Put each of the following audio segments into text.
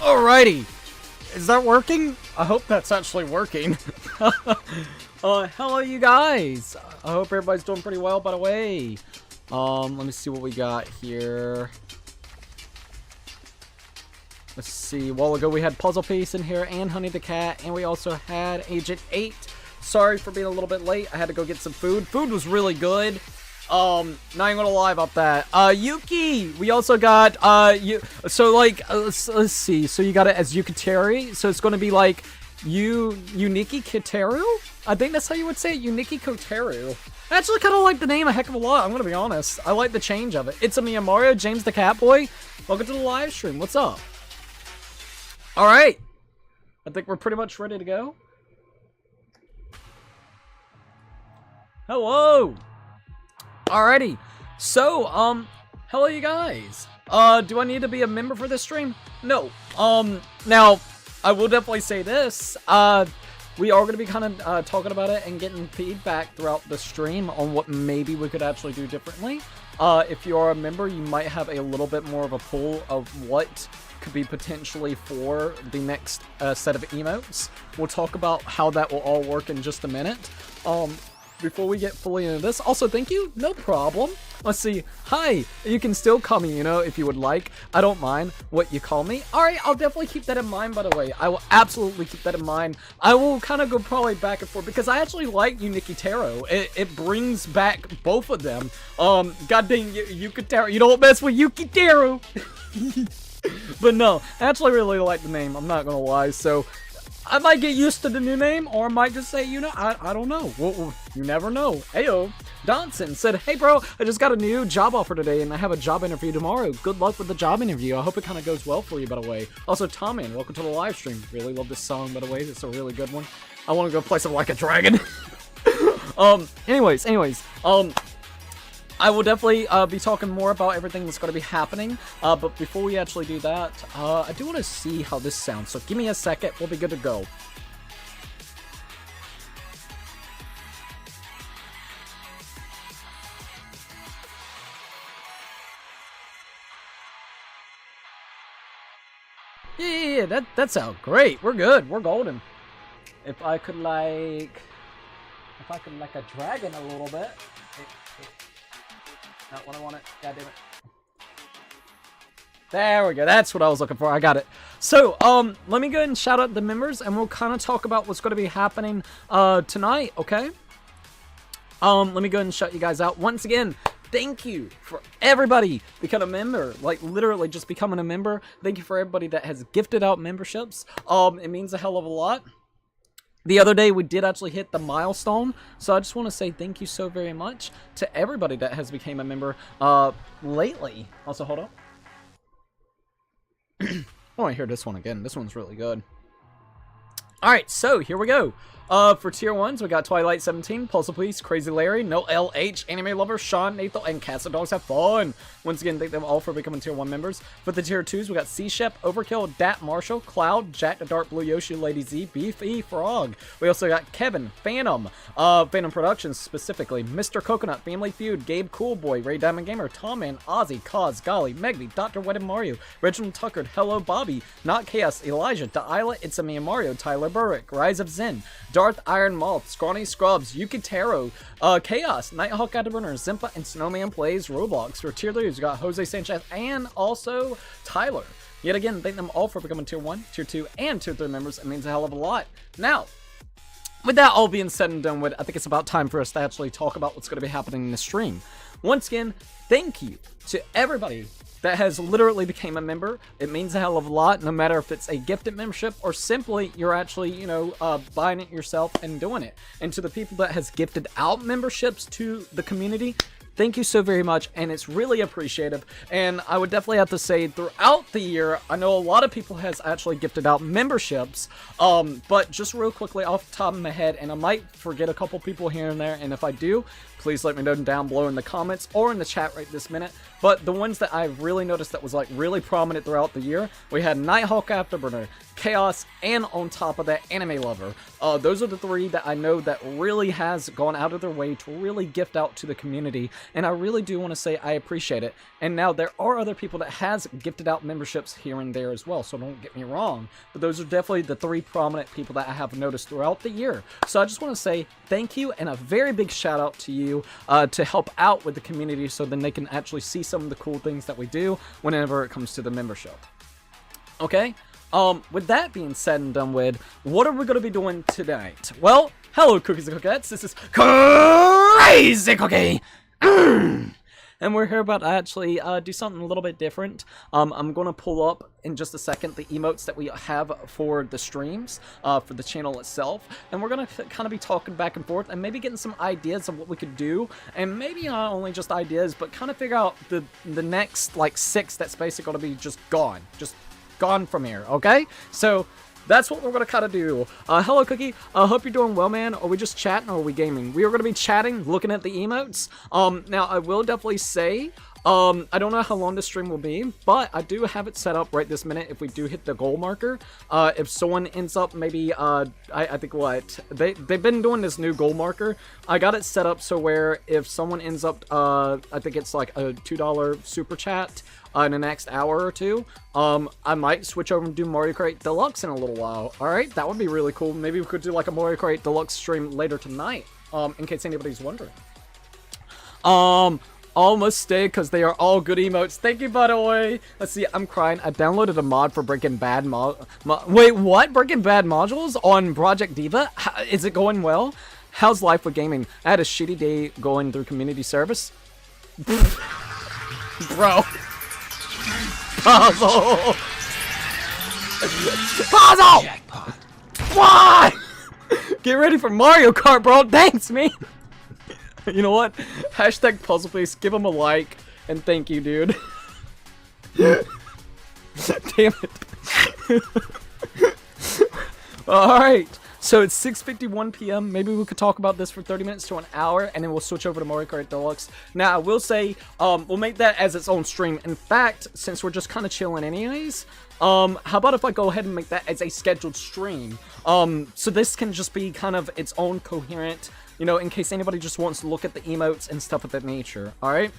Alrighty. Is that working? I hope that's actually working. Hello you guys. I hope everybody's doing pretty well, by the way. Let me see what we got here. Let's see. A while ago we had Puzzle Piece in here and Honey the Cat, and we also had Agent 8. Sorry for being a little bit late. I had to go get some food. Food was really good. Not even gonna lie about that. Yuki! We also got, let's see. So you got it as Yukiteri. So it's gonna be like, Uniki Kiteru? I think that's how you would say it, Uniki Koteru. I actually kind of like the name a heck of a lot, I'm gonna be honest. I like the change of it. It's a Mario, James the Catboy. Welcome to the live stream. What's up? Alright. I think we're pretty much ready to go. Hello! Alrighty. So, hello you guys. Do I need to be a member for this stream? No. Now, I will definitely say this. We are going to be kind of talking about it and getting feedback throughout the stream on what maybe we could actually do differently. If you are a member, you might have a little bit more of a pool of what could be potentially for the next set of emotes. We'll talk about how that will all work in just a minute. Before we get fully into this, also thank you, no problem. Let's see, hi, you can still call me, you know, if you would like. I don't mind what you call me. Alright, I'll definitely keep that in mind, by the way. I will absolutely keep that in mind. I will kind of go probably back and forth, because I actually like Uniki Taro. It brings back both of them. God dang, Yukitaro, you don't mess with Yuki Taro. But no, I actually really like the name, I'm not gonna lie, so I might get used to the new name, or I might just say, you know, I don't know. You never know. Heyo. Donson said, hey bro, I just got a new job offer today, and I have a job interview tomorrow. Good luck with the job interview. I hope it kind of goes well for you, by the way. Also, Tommy, welcome to the live stream. Really love this song, by the way. It's a really good one. I want to go play some Like a Dragon. Anyways, I will definitely be talking more about everything that's going to be happening, but before we actually do that, I do want to see how this sounds, so give me a second, we'll be good to go. Yeah, that sounds great, we're good, we're golden. If I could like a dragon a little bit. Not what I wanted. God damn it. There we go. That's what I was looking for. I got it. So, let me go ahead and shout out the members, and we'll kind of talk about what's going to be happening tonight, okay? Let me go ahead and shout you guys out. Once again, thank you for everybody becoming a member. Like, literally just becoming a member. Thank you for everybody that has gifted out memberships. It means a hell of a lot. The other day, we did actually hit the milestone, so I just want to say thank you so very much to everybody that has become a member lately. Also, hold up. I want to hear this one again. This one's really good. Alright, so here we go. For tier 1s, we got Twilight17, Puzzle Police, Crazy Larry, No LH, Anime Lover, Sean, Nathan, and Cats and Dogs Have Fun. Once again, thank them all for becoming tier 1 members. For the tier 2s, we got Sea Shep, Overkill, Dat Marshall, Cloud, Jack the Dark Blue Yoshi, Lady Z, Beefy Frog. We also got Kevin, Phantom, Phantom Productions specifically, Mr. Coconut, Family Feud, Gabe Coolboy, Ray Diamond Gamer, Tom Man, Ozzy, Cause, Golly, Megby, Dr. Wedded Mario, Reginald Tucker, Hello Bobby, Not Chaos, Elijah, Da'ila, It's a Me and Mario, Tyler Burrick, Rise of Zen, Darth Iron Moth, Scrawny Scrubs, Yukitaro, Chaos, Nighthawk Afterburner, Zimpa, and Snowman Plays Roblox. For tier 3s, we got Jose Sanchez and also Tyler. Yet again, thank them all for becoming tier 1, tier 2, and tier 3 members. It means a hell of a lot. Now, with that all being said and done with, I think it's about time for us to actually talk about what's going to be happening in the stream. Once again, thank you to everybody that has literally became a member. It means a hell of a lot, no matter if it's a gifted membership or simply you're actually, you know, buying it yourself and doing it. And to the people that has gifted out memberships to the community, thank you so very much, and it's really appreciative. And I would definitely have to say, throughout the year, I know a lot of people has actually gifted out memberships, but just real quickly off the top of my head, and I might forget a couple people here and there, and if I do, please let me know down below in the comments or in the chat right this minute. But the ones that I've really noticed that was like really prominent throughout the year, we had Nighthawk Afterburner, Chaos, and on top of that, Anime Lover. Those are the three that I know that really has gone out of their way to really gift out to the community. and I really do want to say I appreciate it. And now there are other people that has gifted out memberships here and there as well, so don't get me wrong, but those are definitely the 3 prominent people that I have noticed throughout the year. So I just want to say thank you and a very big shout out to you to help out with the community so then they can actually see some of the cool things that we do whenever it comes to the membership. Okay? With that being said and done with, what are we going to be doing tonight? Well, hello Cookies and Cookettes, this is Crazy Cookie! And we're here about to actually do something a little bit different. I'm going to pull up in just a second the emotes that we have for the streams, for the channel itself. And we're going to kind of be talking back and forth and maybe getting some ideas of what we could do. And maybe not only just ideas, but kind of figure out the next, like, 6 that's basically going to be just gone. Just gone from here, okay? So that's what we're going to kind of do. Hello, Cookie. I hope you're doing well, man. Are we just chatting or are we gaming? We are going to be chatting, looking at the emotes. Now, I will definitely say, I don't know how long this stream will be, but I do have it set up right this minute if we do hit the goal marker. If someone ends up maybe, I think what? They've been doing this new goal marker. I got it set up so where if someone ends up, I think it's like a $2 super chat, in the next hour or 2, I might switch over and do Mario Kart Deluxe in a little while. Alright, that would be really cool. Maybe we could do like a Mario Kart Deluxe stream later tonight, in case anybody's wondering. Almost stay because they are all good emotes. Thank you, by the way. Let's see, I'm crying. I downloaded a mod for Breaking Bad wait, what? Breaking Bad modules on Project Diva? Is it going well? How's life with gaming? I had a shitty day going through community service. Bro. Puzzle! Puzzle! Jackpot. Why? Get ready for Mario Kart, bro. Thanks, man. You know what? Hashtag puzzle please. Give him a like. And thank you, dude. Damn it. Alright. So it's 6:51 p.m. Maybe we could talk about this for 30 minutes to an hour, and then we'll switch over to Mario Kart Deluxe. Now, I will say, we'll make that as its own stream. In fact, since we're just kind of chilling anyways, how about if I go ahead and make that as a scheduled stream? So this can just be kind of its own coherent, you know, in case anybody just wants to look at the emotes and stuff of that nature, alright?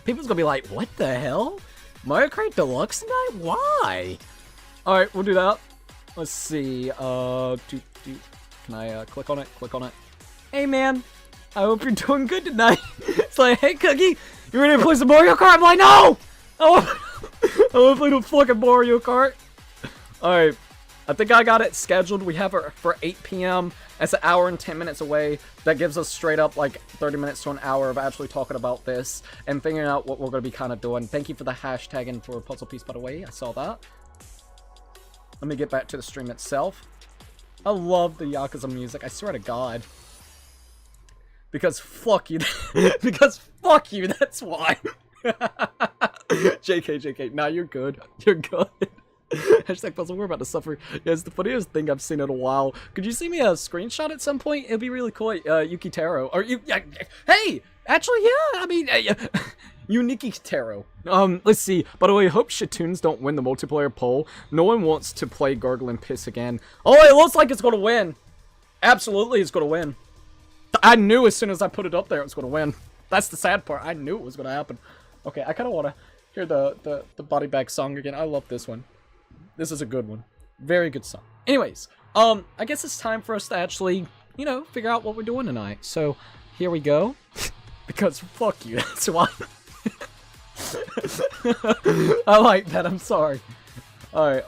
People's gonna be like, what the hell? Mario Kart Deluxe tonight? Why? Alright, we'll do that. Let's see, can I, click on it? Click on it. Hey, man, I hope you're doing good tonight. It's like, hey, Cookie, you ready to play some Mario Kart? I'm like, no! I want to play the fucking Mario Kart. Alright, I think I got it scheduled. We have it for 8 p.m. That's an hour and 10 minutes away. That gives us straight up, like, 30 minutes to an hour of actually talking about this and figuring out what we're going to be kind of doing. Thank you for the hashtagging for Puzzle Piece, by the way. I saw that. Let me get back to the stream itself. I love the Yakuza music, I swear to God. Because fuck you. Because fuck you, that's why. JK. Nah, you're good. You're good. Hashtag puzzle, we're about to suffer. Yeah, it's the funniest thing I've seen in a while. Could you see me a screenshot at some point? It'd be really cool. Yuki Taro. Or you. Hey! Actually, yeah, I mean. Uniki Taro. Let's see. By the way, I hope Shitoons don't win the multiplayer poll. No one wants to play Gargling Piss again. Oh, it looks like it's gonna win. Absolutely, it's gonna win. I knew as soon as I put it up there it was gonna win. That's the sad part. I knew it was gonna happen. Okay, I kind of want to hear the body bag song again. I love this one. This is a good one. Very good song. Anyways, I guess it's time for us to actually, you know, figure out what we're doing tonight. So, here we go. Because fuck you, that's why. I like that, I'm sorry. Alright,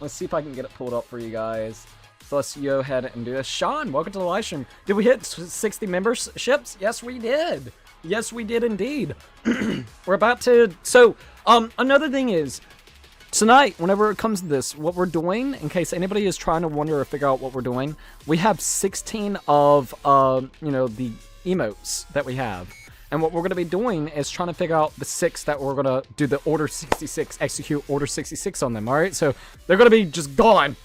let's see if I can get it pulled up for you guys. So let's go ahead and do this. Sean, welcome to the live stream. Did we hit 60 memberships? Yes, we did. Yes, we did indeed. We're about to... So, another thing is, tonight, whenever it comes to this, what we're doing, in case anybody is trying to wonder or figure out what we're doing, we have 16 of, you know, the emotes that we have. And what we're going to be doing is trying to figure out the 6 that we're going to do the Order 66, execute Order 66 on them, alright? So, they're going to be just gone.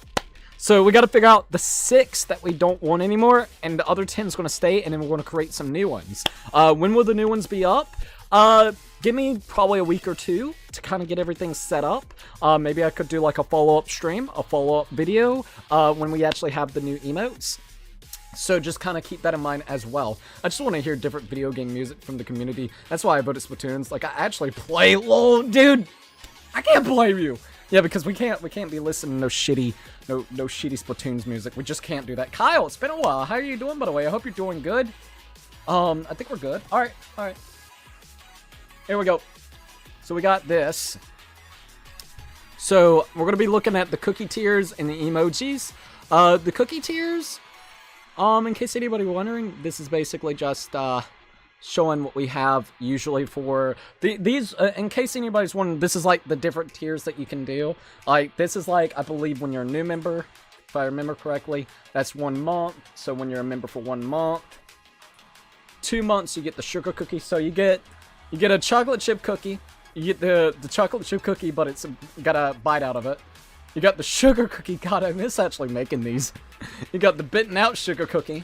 So, we got to figure out the 6 that we don't want anymore, and the other 10 is going to stay, and then we're going to create some new ones. When will the new ones be up? Give me probably a week or 2 to kind of get everything set up. Maybe I could do like a follow-up stream, a follow-up video, when we actually have the new emotes. So just kind of keep that in mind as well. I just want to hear different video game music from the community. That's why I voted Splatoons. Like, I actually play LOL, dude. I can't blame you. Yeah, because we can't be listening to no shitty Splatoons music. We just can't do that. Kyle, it's been a while. How are you doing, by the way? I hope you're doing good. I think we're good. All right. Here we go. So we got this. So we're gonna be looking at the cookie tiers and the emojis. The cookie tiers. In case anybody wondering, this is basically just showing what we have usually for these. In case anybody's wondering, this is like the different tiers that you can do. Like this is like, I believe when you're a new member, if I remember correctly, that's 1 month. So when you're a member for 1 month, 2 months you get the sugar cookie. So you get a chocolate chip cookie. You get the chocolate chip cookie, but it's got a bite out of it. You got the sugar cookie. God, I miss actually making these. You got the bitten out sugar cookie.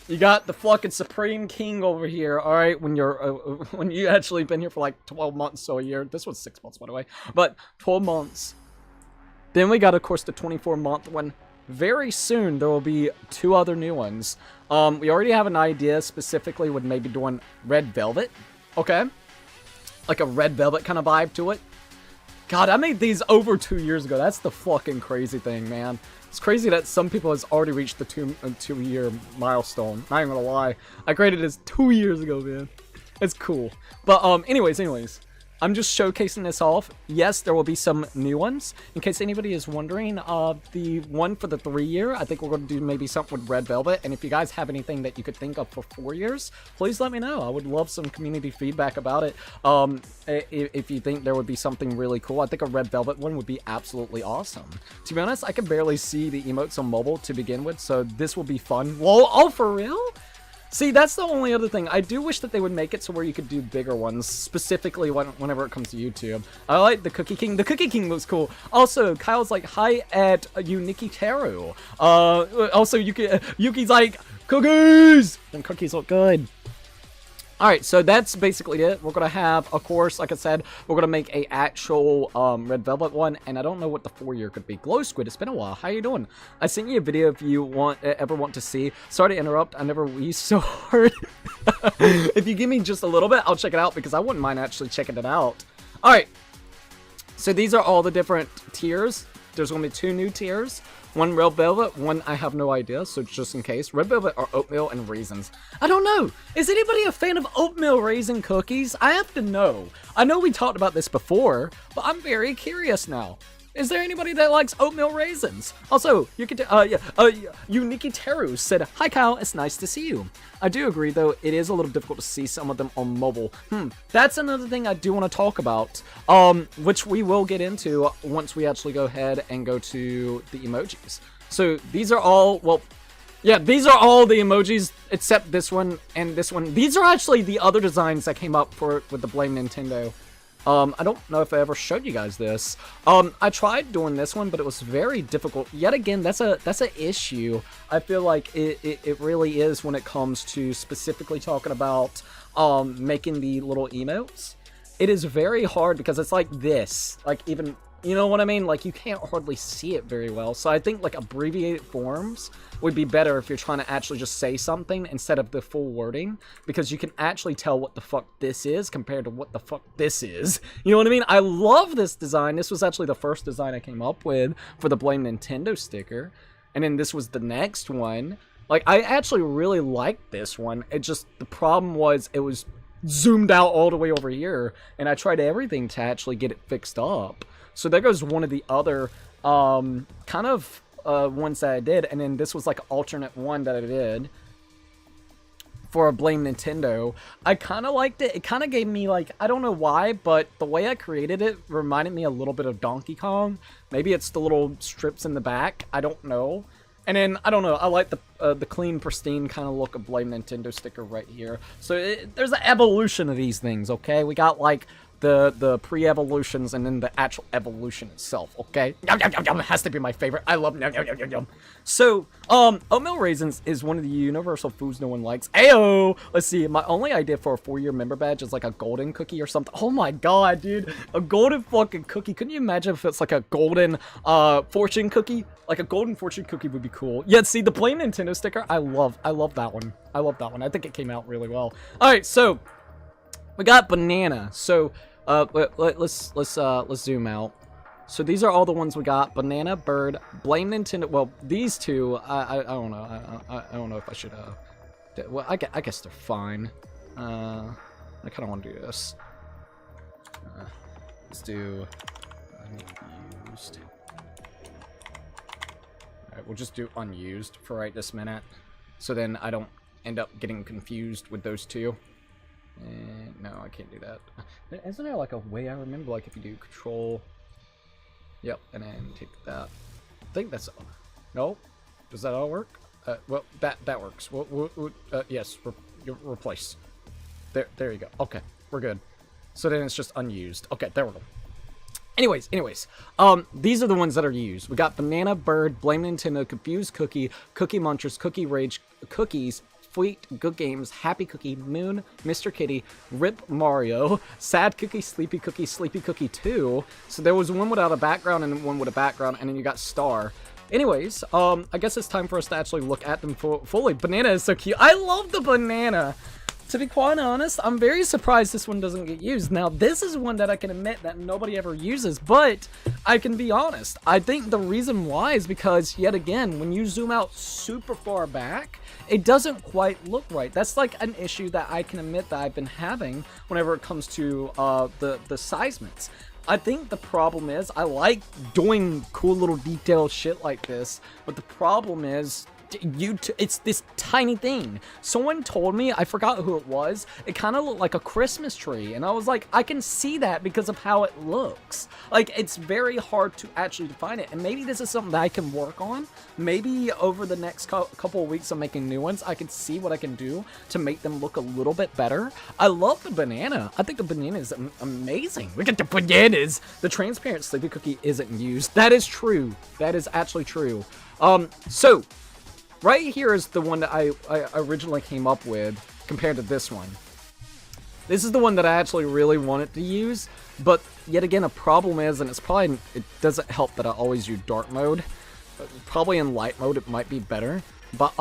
You got the fucking Supreme King over here. All right, when you actually been here for like 12 months, so a year. This was 6 months, by the way, but 12 months. Then we got, of course, the 24-month one. Very soon there will be 2 other new ones. We already have an idea specifically with maybe doing red velvet. Okay, like a red velvet kind of vibe to it. God, I made these over 2 years ago. That's the fucking crazy thing, man. It's crazy that some people has already reached the two-year milestone. Not even gonna lie. I created this 2 years ago, man. It's cool. But, anyways. I'm just showcasing this off. Yes, there will be some new ones. In case anybody is wondering, the one for the 3-year, I think we're going to do maybe something with Red Velvet. And if you guys have anything that you could think of for 4 years, please let me know. I would love some community feedback about it. If you think there would be something really cool, I think a Red Velvet one would be absolutely awesome. To be honest, I can barely see the emotes on mobile to begin with, so this will be fun. Whoa, oh, for real? See, that's the only other thing. I do wish that they would make it so where you could do bigger ones, specifically whenever it comes to YouTube. I like the Cookie King. The Cookie King looks cool. Also, Kyle's like, hi at Uniki Teru. Also, Yuki's like, cookies! And cookies look good. Alright, so that's basically it. We're going to have, of course, like I said, we're going to make a actual Red Velvet one, and I don't know what the 4-year could be. Glow Squid, it's been a while. How you doing? I sent you a video if you ever want to see. Sorry to interrupt. I never wheezed so hard. If you give me just a little bit, I'll check it out, because I wouldn't mind actually checking it out. Alright, so these are all the different tiers. There's going to be 2 new tiers. One Red Velvet, one I have no idea, so just in case. Red Velvet are oatmeal and raisins. I don't know. Is anybody a fan of oatmeal raisin cookies? I have to know. I know we talked about this before, but I'm very curious now. Is there anybody that likes oatmeal raisins? Also, Uniki Teru said, hi Kyle, it's nice to see you. I do agree though, it is a little difficult to see some of them on mobile. That's another thing I do want to talk about, which we will get into once we actually go ahead and go to the emojis. So these are all, well, yeah, these are all the emojis except this one and this one. These are actually the other designs that came up with the Blame Nintendo. I don't know if I ever showed you guys this. I tried doing this one, but it was very difficult. Yet again, that's an issue. I feel like it really is when it comes to specifically talking about making the little emotes. It is very hard because it's like this. Like even, you know what I mean? Like you can't hardly see it very well. So I think like abbreviated forms would be better if you're trying to actually just say something instead of the full wording, because you can actually tell what the fuck this is compared to what the fuck this is. You know what I mean? I love this design. This was actually the first design I came up with for the Blame Nintendo sticker. And then this was the next one. Like I actually really liked this one. It just, the problem was it was zoomed out all the way over here. And I tried everything to actually get it fixed up. So there goes one of the other kind of ones that I did, and then this was like an alternate one that I did for a Blame Nintendo. I kind of liked it. It kind of gave me like, I don't know why, but the way I created it reminded me a little bit of Donkey Kong. Maybe it's the little strips in the back. I don't know. And then, I don't know, I like the clean, pristine kind of look of Blame Nintendo sticker right here. So there's an evolution of these things, okay? We got like the pre-evolutions and then the actual evolution itself, okay? Yum, yum, yum, yum. It has to be my favorite. I love yum, yum, yum, yum, yum. So, oatmeal raisins is one of the universal foods no one likes. Ayo! Let's see, my only idea for a 4-year member badge is like a golden cookie or something. Oh my god, dude. A golden fucking cookie. Couldn't you imagine if it's like a golden, fortune cookie? Like a golden fortune cookie would be cool. Yeah, see, the plain Nintendo sticker, I love that one. I love that one. I think it came out really well. Alright, so, we got banana. So, let's zoom out. So these are all the ones we got. Banana, bird, blame Nintendo. Well, these two, I don't know. I don't know if I should, well, I guess they're fine. I kind of want to do this. Let's do unused. Alright, we'll just do unused for right this minute. So then I don't end up getting confused with those two. No, I can't do that. Isn't there like a way I remember, like if you do control... Yep, and then take that. I think that's... No? Does that all work? Well, that works. Yes, replace. There you go. Okay, we're good. So then it's just unused. Okay, there we go. Anyways, these are the ones that are used. We got Banana, Bird, Blame Nintendo, Confused Cookie, Cookie Munchers, Cookie Rage, Cookies, Sweet, Good Games, Happy Cookie, Moon, Mr. Kitty, Rip Mario, Sad Cookie, Sleepy Cookie 2. So there was one without a background and one with a background, and then you got Star. Anyways, I guess it's time for us to actually look at them fully. Banana is so cute. I love the banana. To be quite honest, I'm very surprised this one doesn't get used. Now, this is one that I can admit that nobody ever uses, but I can be honest. I think the reason why is because, yet again, when you zoom out super far back, it doesn't quite look right. That's like an issue that I can admit that I've been having whenever it comes to the sizements. I think the problem is, I like doing cool little detailed shit like this, but the problem is, it's this tiny thing. Someone told me, I forgot who it was, it kind of looked like a Christmas tree, and I was like, I can see that because of how it looks. Like, it's very hard to actually define it, and maybe this is something that I can work on. Maybe over the next couple of weeks of making new ones, I can see what I can do to make them look a little bit better. I love the banana. I think the banana is amazing. Look at the bananas. The transparent Sleepy Cookie isn't used. That is true. That is actually true. So right here is the one that I originally came up with compared to this one. This is the one that I actually really wanted to use, but yet again, a problem is, and it doesn't help that I always use dark mode. Probably in light mode it might be better, but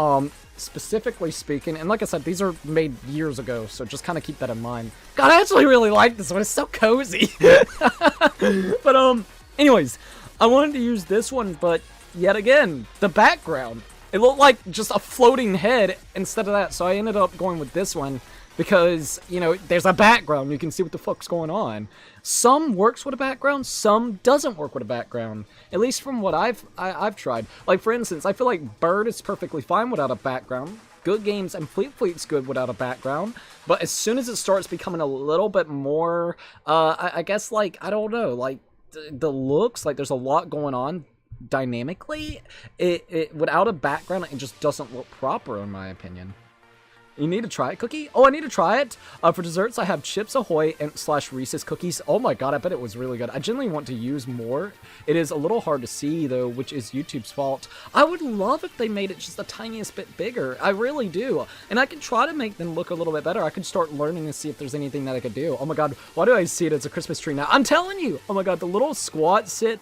specifically speaking, and like I said, these are made years ago, so just kind of keep that in mind. God, I actually really like this one. It's so cozy. But anyways, I wanted to use this one, but yet again, the background. It looked like just a floating head instead of that, so I ended up going with this one because, you know, there's a background. You can see what the fuck's going on. Some works with a background, some doesn't work with a background. At least from what I've tried. Like, for instance, I feel like Bird is perfectly fine without a background. Good Games and Fleet's good without a background. But as soon as it starts becoming a little bit more, I guess, like, I don't know, like, the looks, like, there's a lot going on. Dynamically, it without a background, it just doesn't look proper in my opinion. You need to try it, Cookie? Oh, I need to try it. For desserts, I have Chips Ahoy and / Reese's Cookies. Oh my god, I bet it was really good. I generally want to use more. It is a little hard to see, though, which is YouTube's fault. I would love if they made it just the tiniest bit bigger. I really do. And I could try to make them look a little bit better. I could start learning and see if there's anything that I could do. Oh my god, why do I see it as a Christmas tree now? I'm telling you! Oh my god, the little squat sit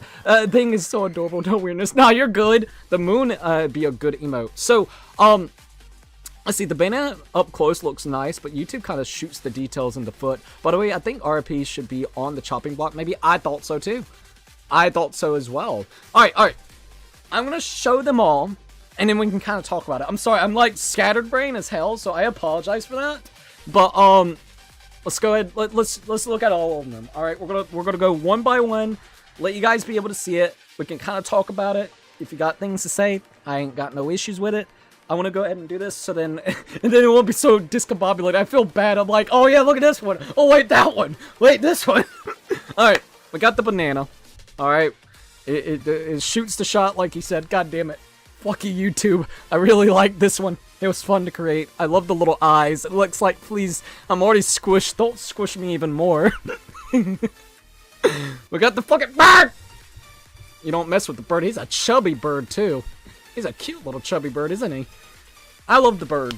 thing is so adorable. No weirdness. Nah, you're good. The moon be a good emote. So, let's see, the banana up close looks nice, but YouTube kind of shoots the details in the foot. By the way, I think RP should be on the chopping block. Maybe I thought so too. I thought so as well. Alright. I'm going to show them all, and then we can kind of talk about it. I'm sorry, I'm like scattered brain as hell, so I apologize for that. But, let's go ahead, let's look at all of them. Alright, we're gonna go one by one, let you guys be able to see it. We can kind of talk about it. If you got things to say, I ain't got no issues with it. I want to go ahead and do this, so then, and then it won't be so discombobulated. I feel bad. I'm like, oh yeah, look at this one. Oh wait, that one. Wait, this one. Alright, we got the banana. Alright, it shoots the shot like he said. God damn it. Fuck you, YouTube. I really like this one. It was fun to create. I love the little eyes. It looks like, please, I'm already squished. Don't squish me even more. We got the fucking bird! You don't mess with the bird. He's a chubby bird, too. He's a cute little chubby bird, isn't he? I love the bird.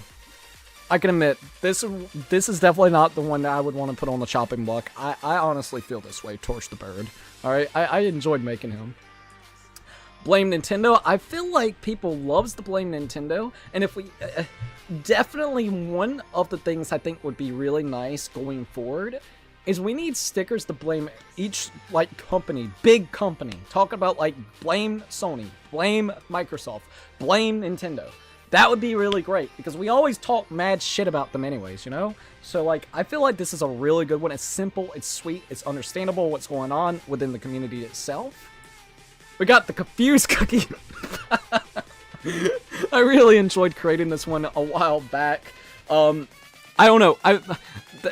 I can admit, this is definitely not the one that I would want to put on the chopping block. I honestly feel this way towards the bird. Alright, I enjoyed making him. Blame Nintendo. I feel like people loves the Blame Nintendo, and if we... definitely one of the things I think would be really nice going forward is we need stickers to blame each, like, company, big company. Talk about, like, blame Sony, blame Microsoft, blame Nintendo. That would be really great, because we always talk mad shit about them anyways, you know? So, like, I feel like this is a really good one. It's simple, it's sweet, it's understandable what's going on within the community itself. We got the Confused Cookie. I really enjoyed creating this one a while back. I don't know.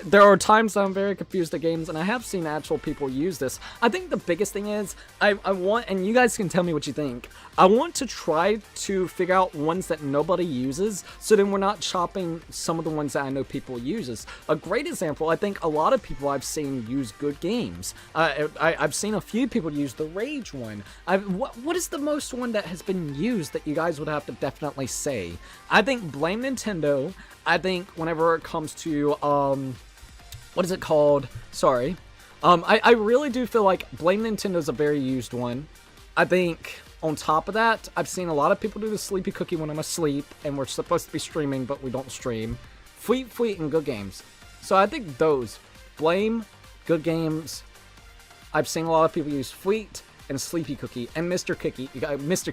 There are times that I'm very confused at games, and I have seen actual people use this. I think the biggest thing is, I want, and you guys can tell me what you think, I want to try to figure out ones that nobody uses, so then we're not chopping some of the ones that I know people uses. A great example, I think a lot of people I've seen use good games. I've seen a few people use the Rage one. What is the most one that has been used that you guys would have to definitely say? I think Blame Nintendo. I think whenever it comes to, what is it called? Sorry. I really do feel like Blame Nintendo's a very used one. I think, on top of that, I've seen a lot of people do the Sleepy Cookie when I'm asleep, and we're supposed to be streaming, but we don't stream. Fleet, and Good Games. So I think those. Blame, Good Games. I've seen a lot of people use Fleet and Sleepy Cookie, and Mr.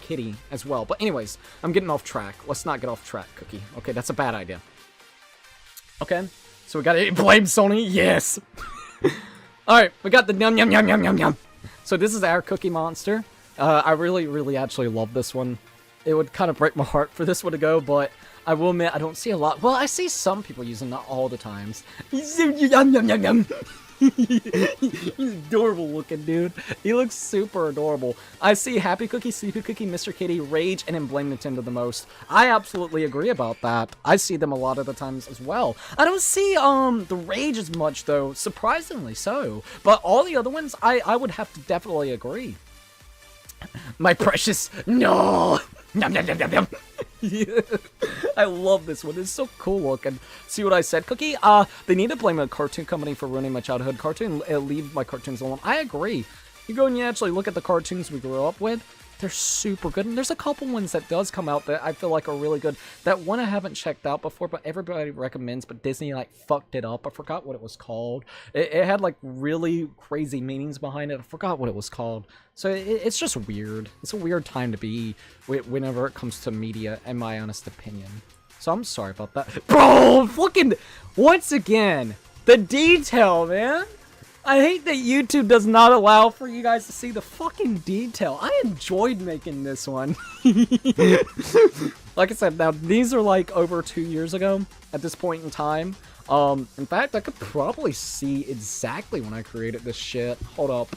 Kitty as well. But anyways, I'm getting off track. Let's not get off track, Cookie. Okay, that's a bad idea. Okay, so we got a Blame Sony, yes! Alright, we got the yum. So this is our Cookie Monster. I really actually love this one. It would kind of break my heart for this one to go, but I will admit I don't see a lot. Well, I see some people using it all the times. Yum. He's adorable looking, dude. He looks super adorable. I see Happy Cookie, Sleepy Cookie, Mr. Kitty, Rage, and then Blame Nintendo the most. I absolutely agree about that. I see them a lot of the times as well. I don't see the Rage as much though, surprisingly so. But all the other ones, I would have to definitely agree. My precious, no. Yum. I love this one. It's so cool looking. See what I said, Cookie? They need to blame a cartoon company for ruining my childhood cartoon and leave my cartoons alone. I agree. You go and you actually look at the cartoons we grew up with. They're super good. And there's a couple ones that does come out that I feel like are really good. That one I haven't checked out before, but everybody recommends, but Disney like fucked it up. I forgot what it was called. It had like really crazy meanings behind it. I forgot what it was called. So it's just weird. It's a weird time to be whenever it comes to media, in my honest opinion. So I'm sorry about that. Bro, fucking, once again, the detail, man. I hate that YouTube does not allow for you guys to see the fucking detail. I enjoyed making this one. Like I said, now these are like over 2 years ago at this point in time. In fact, I could probably see exactly when I created this shit. Hold up.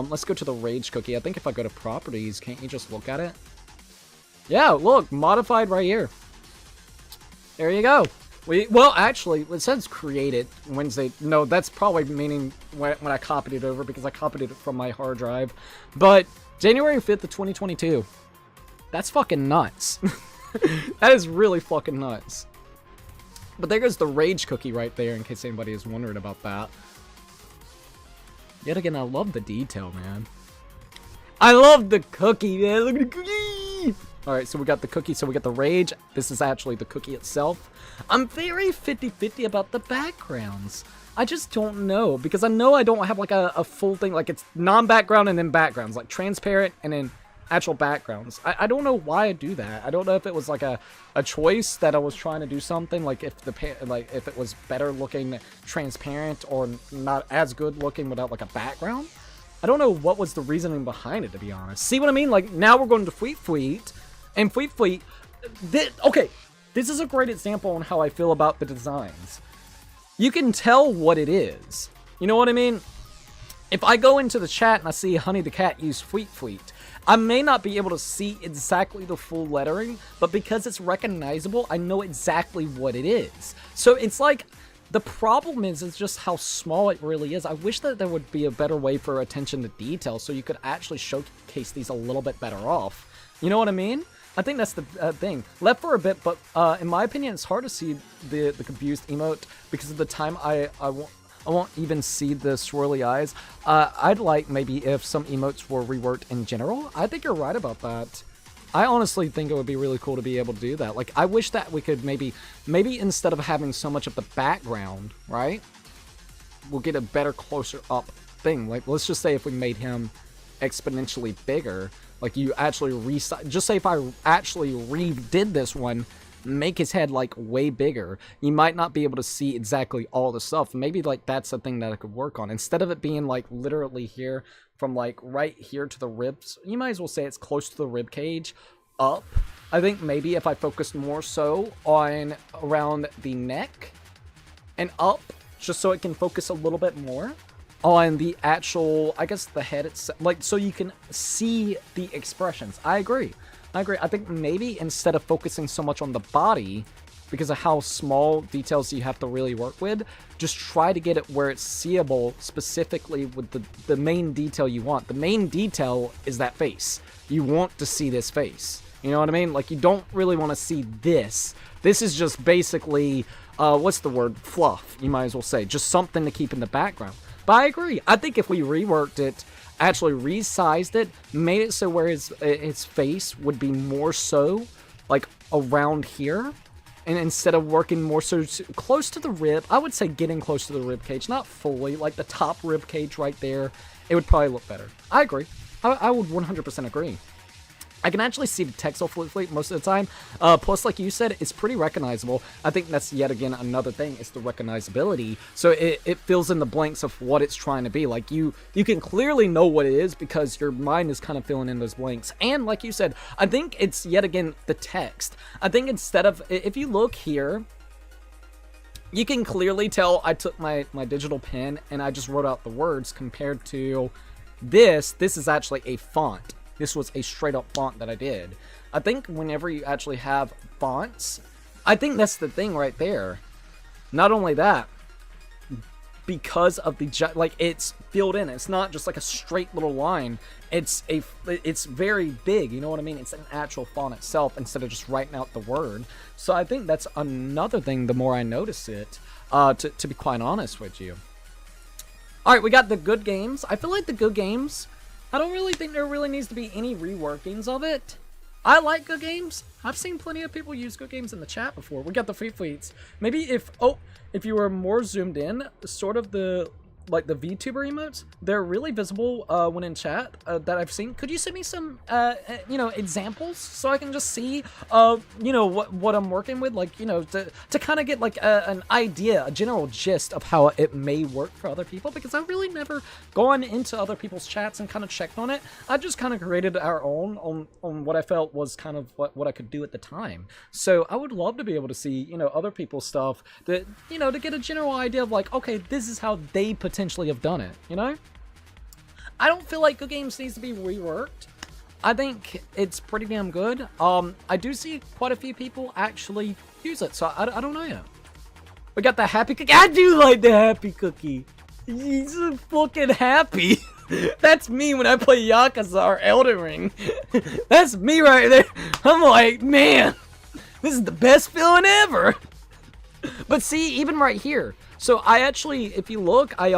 Let's go to the Rage Cookie. I think if I go to properties, can't you just look at it? Yeah, look, modified right here. There you go. Well, actually, it says created Wednesday. No, that's probably meaning when I copied it over, because I copied it from my hard drive. But January 5th of 2022. That's fucking nuts. That is really fucking nuts. But there goes the Rage Cookie right there, in case anybody is wondering about that. Yet again, I love the detail, man. I love the cookie, man. Look at the cookie. Alright, so we got the cookie, so we got the Rage. This is actually the cookie itself. I'm very 50-50 about the backgrounds. I just don't know, because I know I don't have like a full thing, like it's non-background and then backgrounds, like transparent and then actual backgrounds. I don't know why I do that. I don't know if it was like a choice that I was trying to do something, like if if it was better looking transparent or not as good looking without like a background. I don't know what was the reasoning behind it, to be honest. See what I mean? Like now we're going to Fleet. And Fleet, okay, this is a great example on how I feel about the designs. You can tell what it is. You know what I mean? If I go into the chat and I see Honey the Cat use Fleet, I may not be able to see exactly the full lettering, but because it's recognizable, I know exactly what it is. So it's like, The problem is just how small it really is. I wish that there would be a better way for attention to detail so you could actually showcase these a little bit better off. You know what I mean? I think that's the thing. Left for a bit, but in my opinion, it's hard to see the confused emote because of the time I won't even see the swirly eyes. I'd like maybe if some emotes were reworked in general. I think you're right about that. I honestly think it would be really cool to be able to do that. Like, I wish that we could maybe instead of having so much of the background, right, we'll get a better closer up thing. Like, let's just say if we made him exponentially bigger, like you actually just say if I actually redid this one, make his head like way bigger, you might not be able to see exactly all the stuff. Maybe like that's a thing that I could work on. Instead of it being like literally here from like right here to the ribs, you might as well say it's close to the rib cage up. I think maybe if I focused more so on around the neck and up, just so it can focus a little bit more on the actual, I guess, the head itself, like so you can see the expressions. I agree. I think maybe instead of focusing so much on the body, because of how small details you have to really work with, just try to get it where it's seeable specifically with the main detail you want. The main detail is that face. You want to see this face. You know what I mean? Like, you don't really want to see this. This is just basically, what's the word? Fluff, you might as well say. Just something to keep in the background. But I agree. I think if we reworked it, actually resized it, made it so where his face would be more so like around here, and instead of working more so close to the rib, I would say getting close to the rib cage, not fully, like the top rib cage right there, it would probably look better. I agree. I would 100% agree. I can actually see the text on Flip Fleet most of the time. Plus, like you said, it's pretty recognizable. I think that's yet again another thing, is the recognizability. So it fills in the blanks of what it's trying to be. Like, you can clearly know what it is because your mind is kind of filling in those blanks. And like you said, I think it's yet again the text. I think instead of, if you look here, you can clearly tell I took my digital pen and I just wrote out the words compared to this. This is actually a font. This was a straight up font that I did. I think whenever you actually have fonts, I think that's the thing right there. Not only that, because of the, like, it's filled in. It's not just like a straight little line. It's very big, you know what I mean? It's an actual font itself instead of just writing out the word. So I think that's another thing the more I notice it, to be quite honest with you. Alright, we got the good games. I feel like the good games, I don't really think there really needs to be any reworkings of it. I like good games. I've seen plenty of people use good games in the chat before. We got the free fleets. Maybe if you were more zoomed in, sort of the VTuber emotes, they're really visible when in chat that I've seen. Could you send me some, examples so I can just see, what I'm working with? Like, to kind of get like an idea, a general gist of how it may work for other people, because I've really never gone into other people's chats and kind of checked on it. I just kind of created our own on what I felt was kind of what I could do at the time. So I would love to be able to see, other people's stuff that, to get a general idea of like, okay, this is how they potentially have done it, I don't feel like good games needs to be reworked. I think it's pretty damn good. I do see quite a few people actually use it, so I don't know yet. We got the happy cookie. I do like the happy cookie. He's so fucking happy. That's me when I play Yakuza or Elden Ring. That's me right there. I'm like, man, this is the best feeling ever. But see, even right here. So I actually, if you look, I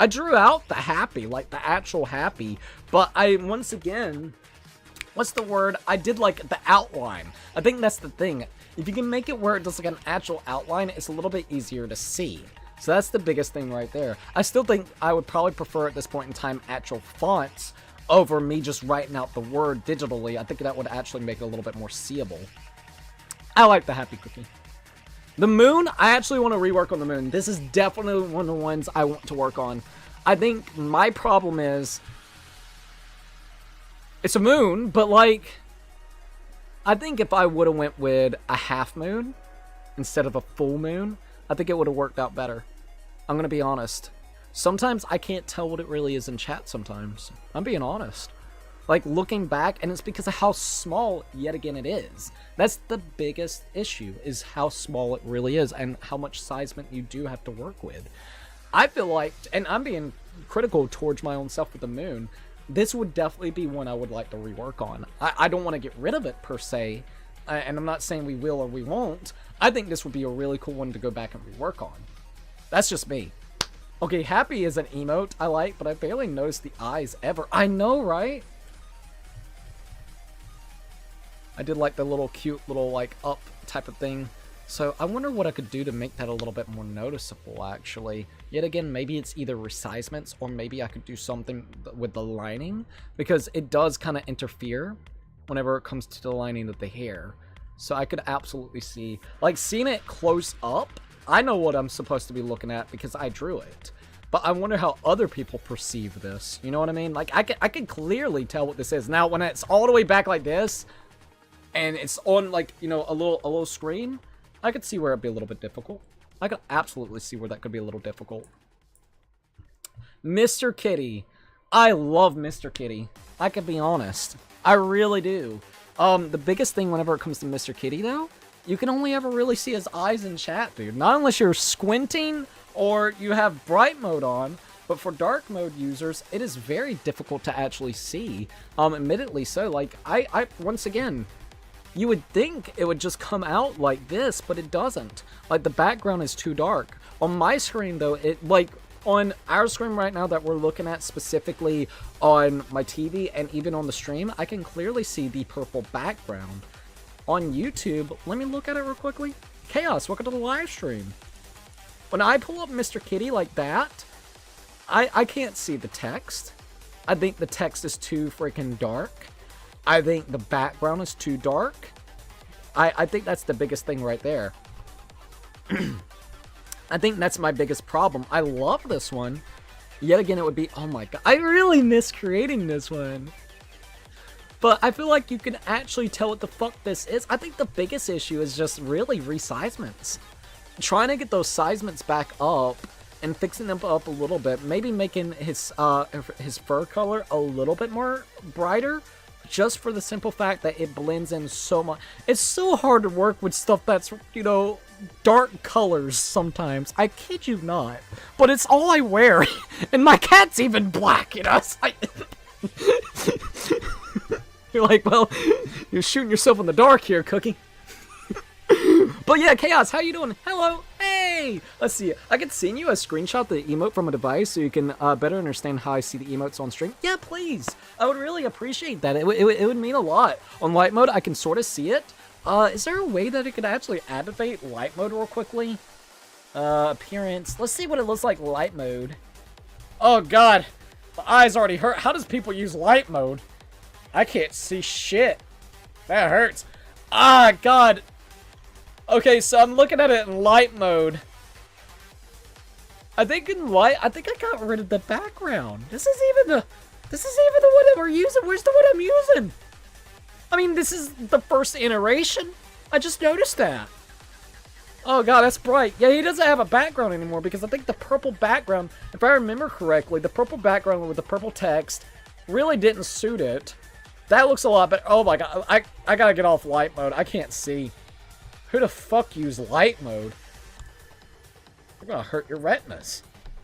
drew out the happy, like the actual happy, but once again, what's the word? I did like the outline. I think that's the thing. If you can make it where it does like an actual outline, it's a little bit easier to see. So that's the biggest thing right there. I still think I would probably prefer at this point in time actual fonts over me just writing out the word digitally. I think that would actually make it a little bit more seeable. I like the happy cookie. The moon, I actually want to rework on the moon. This is definitely one of the ones I want to work on. I think my problem is, it's a moon, but like, I think if I would have went with a half moon instead of a full moon, I think it would have worked out better. I'm going to be honest. Sometimes I can't tell what it really is in chat sometimes. I'm being honest. like looking back, and it's because of how small yet again it is. That's the biggest issue, is how small it really is and how much sizement you do have to work with. I feel like, and I'm being critical towards my own self with the moon, this would definitely be one I would like to rework on. I don't want to get rid of it per se, and I'm not saying we will or we won't. I think this would be a really cool one to go back and rework on. That's just me. Okay, happy is an emote I like, but I barely noticed the eyes ever. I know, right? I did like the little cute little like up type of thing. So I wonder what I could do to make that a little bit more noticeable, actually. Yet again, maybe it's either resizements, or maybe I could do something with the lining, because it does kind of interfere whenever it comes to the lining of the hair. So I could absolutely see, like, seeing it close up, I know what I'm supposed to be looking at because I drew it. But I wonder how other people perceive this. You know what I mean? Like, I can clearly tell what this is. Now, when it's all the way back like this, and it's on, like, you know, a little screen, I could see where it'd be a little bit difficult. I could absolutely see where that could be a little difficult. Mr. Kitty. I love Mr. Kitty. I could be honest. I really do. The biggest thing whenever it comes to Mr. Kitty, though, you can only ever really see his eyes in chat, dude. Not unless you're squinting or you have bright mode on, but for dark mode users, it is very difficult to actually see. Admittedly so. Like, I once again, you would think it would just come out like this, but it doesn't. Like, the background is too dark. On my screen, though, it, like, on our screen right now that we're looking at specifically on my TV and even on the stream, I can clearly see the purple background. On YouTube, let me look at it real quickly. Chaos, welcome to the live stream. When I pull up Mr. Kitty like that, I can't see the text. I think the text is too freaking dark. I think the background is too dark. I think that's the biggest thing right there. I think that's my biggest problem. I love this one. Yet again, it would be, oh my god, I really miss creating this one. But I feel like you can actually tell what the fuck this is. I think the biggest issue is just really resizements. Trying to get those sizements back up and fixing them up a little bit. Maybe making his fur color a little bit more brighter. Just for the simple fact that it blends in so much. It's so hard to work with stuff that's, you know, dark colors sometimes. I kid you not. But it's all I wear. And my cat's even black, you know? It's like... You're like, well, you're shooting yourself in the dark here, Cookie. But yeah, Chaos, how you doing? Hello, hey! Let's see, I can send you a screenshot of the emote from a device so you can better understand how I see the emotes on stream. Yeah, please. I would really appreciate that. It would mean a lot. On light mode, I can sort of see it. Is there a way that it could actually activate light mode real quickly? Appearance. Let's see what it looks like light mode. Oh, God. The eyes already hurt. How does people use light mode? I can't see shit. That hurts. Ah, God. Okay, so I'm looking at it in light mode. I think in light, I think I got rid of the background. This is even the one that we're using. Where's the one I'm using? I mean, this is the first iteration. I just noticed that. Oh god, that's bright. Yeah, he doesn't have a background anymore because I think the purple background, if I remember correctly, the purple background with the purple text really didn't suit it. That looks a lot better. Oh my god, I gotta get off light mode. I can't see. Who the fuck use light mode? You're gonna hurt your retinas.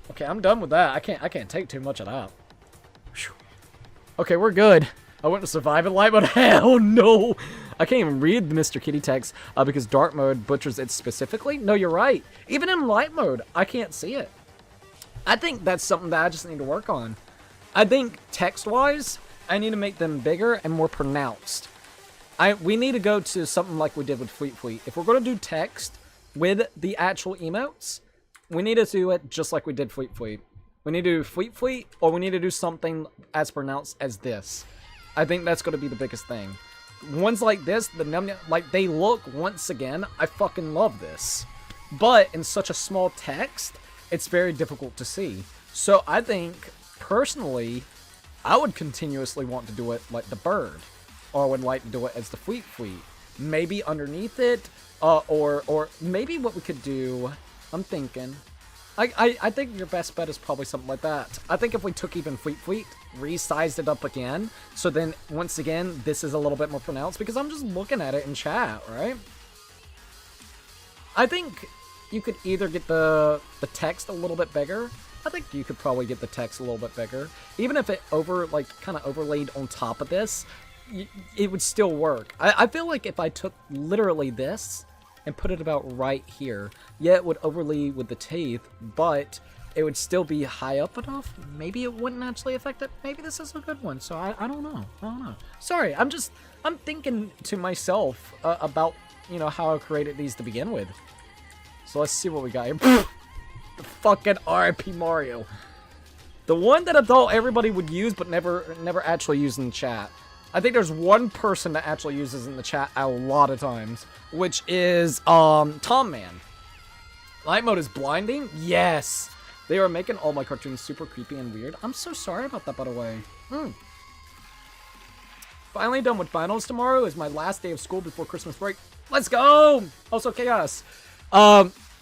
Okay, I'm done with that. I can't take too much of that. Whew. Okay, we're good. I went to survive in light mode. Hell no! I can't even read the Mr. Kitty text because dark mode butchers it specifically. No, you're right. Even in light mode, I can't see it. I think that's something that I just need to work on. I think text-wise, I need to make them bigger and more pronounced. We need to go to something like we did with Fleet Fleet. If we're going to do text with the actual emotes, we need to do it just like we did Fleet Fleet. We need to do Fleet Fleet, or we need to do something as pronounced as this. I think that's going to be the biggest thing. Ones like this, like they look, once again, I fucking love this. But in such a small text, it's very difficult to see. So I think, personally, I would continuously want to do it like the bird. Or I would like to do it as the Fleet Fleet. Maybe underneath it, or maybe what we could do, I'm thinking, I think your best bet is probably something like that. I think if we took even Fleet, resized it up again, so then, once again, this is a little bit more pronounced, because I'm just looking at it in chat, right? I think you could either get the text a little bit bigger. I think you could probably get the text a little bit bigger. Even if it kind of overlaid on top of this, it would still work. I feel like if I took literally this and put it about right here, yeah, it would overlay with the teeth, but it would still be high up enough. Maybe it wouldn't actually affect it. Maybe this is a good one, so I don't know. I don't know. Sorry, I'm thinking to myself about, you know, how I created these to begin with. So let's see what we got here. The fucking RIP Mario. The one that I thought everybody would use, but never actually used in chat. I think there's one person that actually uses in the chat a lot of times, which is Tom Man. Light mode is blinding? Yes. They are making all my cartoons super creepy and weird. I'm so sorry about that, by the way. Finally done with finals tomorrow. Is my last day of school before Christmas break. Let's go! Also Chaos.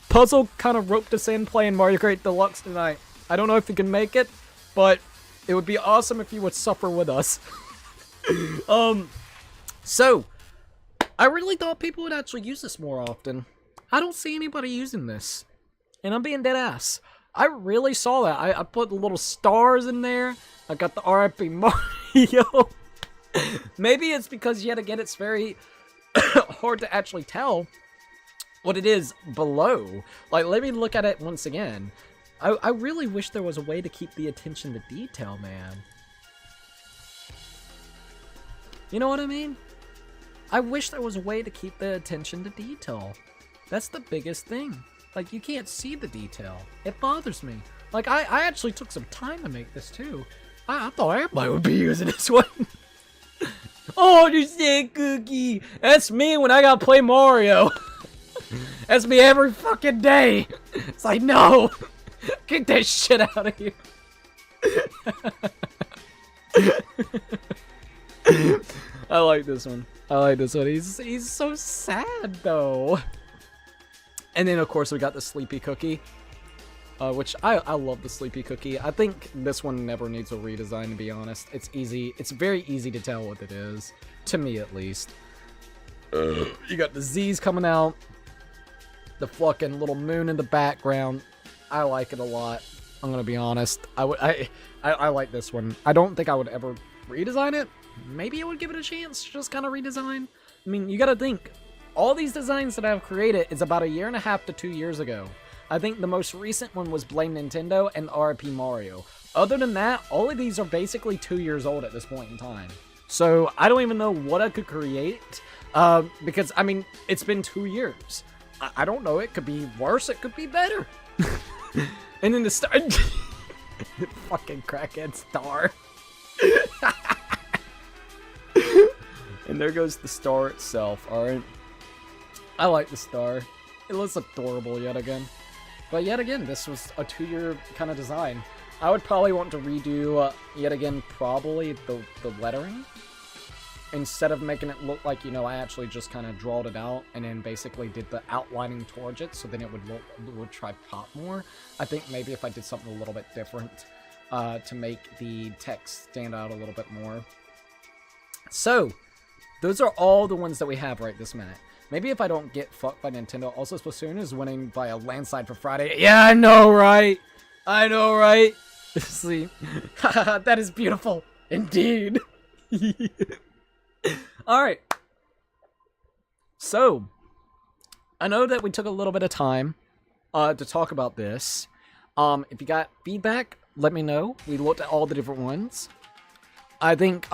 Puzzle kind of roped us in playing Mario Kart Deluxe tonight. I don't know if you can make it, but it would be awesome if you would suffer with us. So, I really thought people would actually use this more often. I don't see anybody using this. And I'm being dead ass. I really saw that. I put the little stars in there. I got the RIP Mario. Maybe it's because, yet again, it's very hard to actually tell what it is below. Like, let me look at it once again. I really wish there was a way to keep the attention to detail, man. You know what I mean? I wish there was a way to keep the attention to detail. That's the biggest thing. Like, you can't see the detail. It bothers me. Like, I actually took some time to make this, too. I thought everybody would be using this one. Oh, you said Cookie. That's me when I gotta play Mario. That's me every fucking day. It's like, no. Get that shit out of here. I like this one. I like this one. He's so sad, though. And then, of course, we got the Sleepy Cookie. Which, I love the Sleepy Cookie. I think this one never needs a redesign, to be honest. It's easy. It's very easy to tell what it is. To me, at least. You got the Z's coming out. The fucking little moon in the background. I like it a lot. I'm gonna be honest. I like this one. I don't think I would ever redesign it. Maybe I would give it a chance to just kind of redesign. I mean, you gotta think. All these designs that I've created is about 1.5 to 2 years ago. I think the most recent one was Blame Nintendo and RIP Mario. Other than that, all of these are basically 2 years old at this point in time. So, I don't even know what I could create. Because, I mean, it's been 2 years. I don't know. It could be worse. It could be better. And then the star... Fucking crackhead star. And there goes the star itself, alright? I like the star. It looks adorable yet again. But yet again, this was a 2-year kind of design. I would probably want to redo, yet again, probably the lettering. Instead of making it look like, you know, I actually just kind of drawed it out and then basically did the outlining towards it, so then it would try pop more. I think maybe if I did something a little bit different to make the text stand out a little bit more. So, those are all the ones that we have right this minute. Maybe if I don't get fucked by Nintendo. Also, Splatoon is winning by a landslide for Friday. Yeah, I know, right? I know, right? See? That is beautiful. Indeed. Alright. So, I know that we took a little bit of time to talk about this. If you got feedback, let me know. We looked at all the different ones. I think,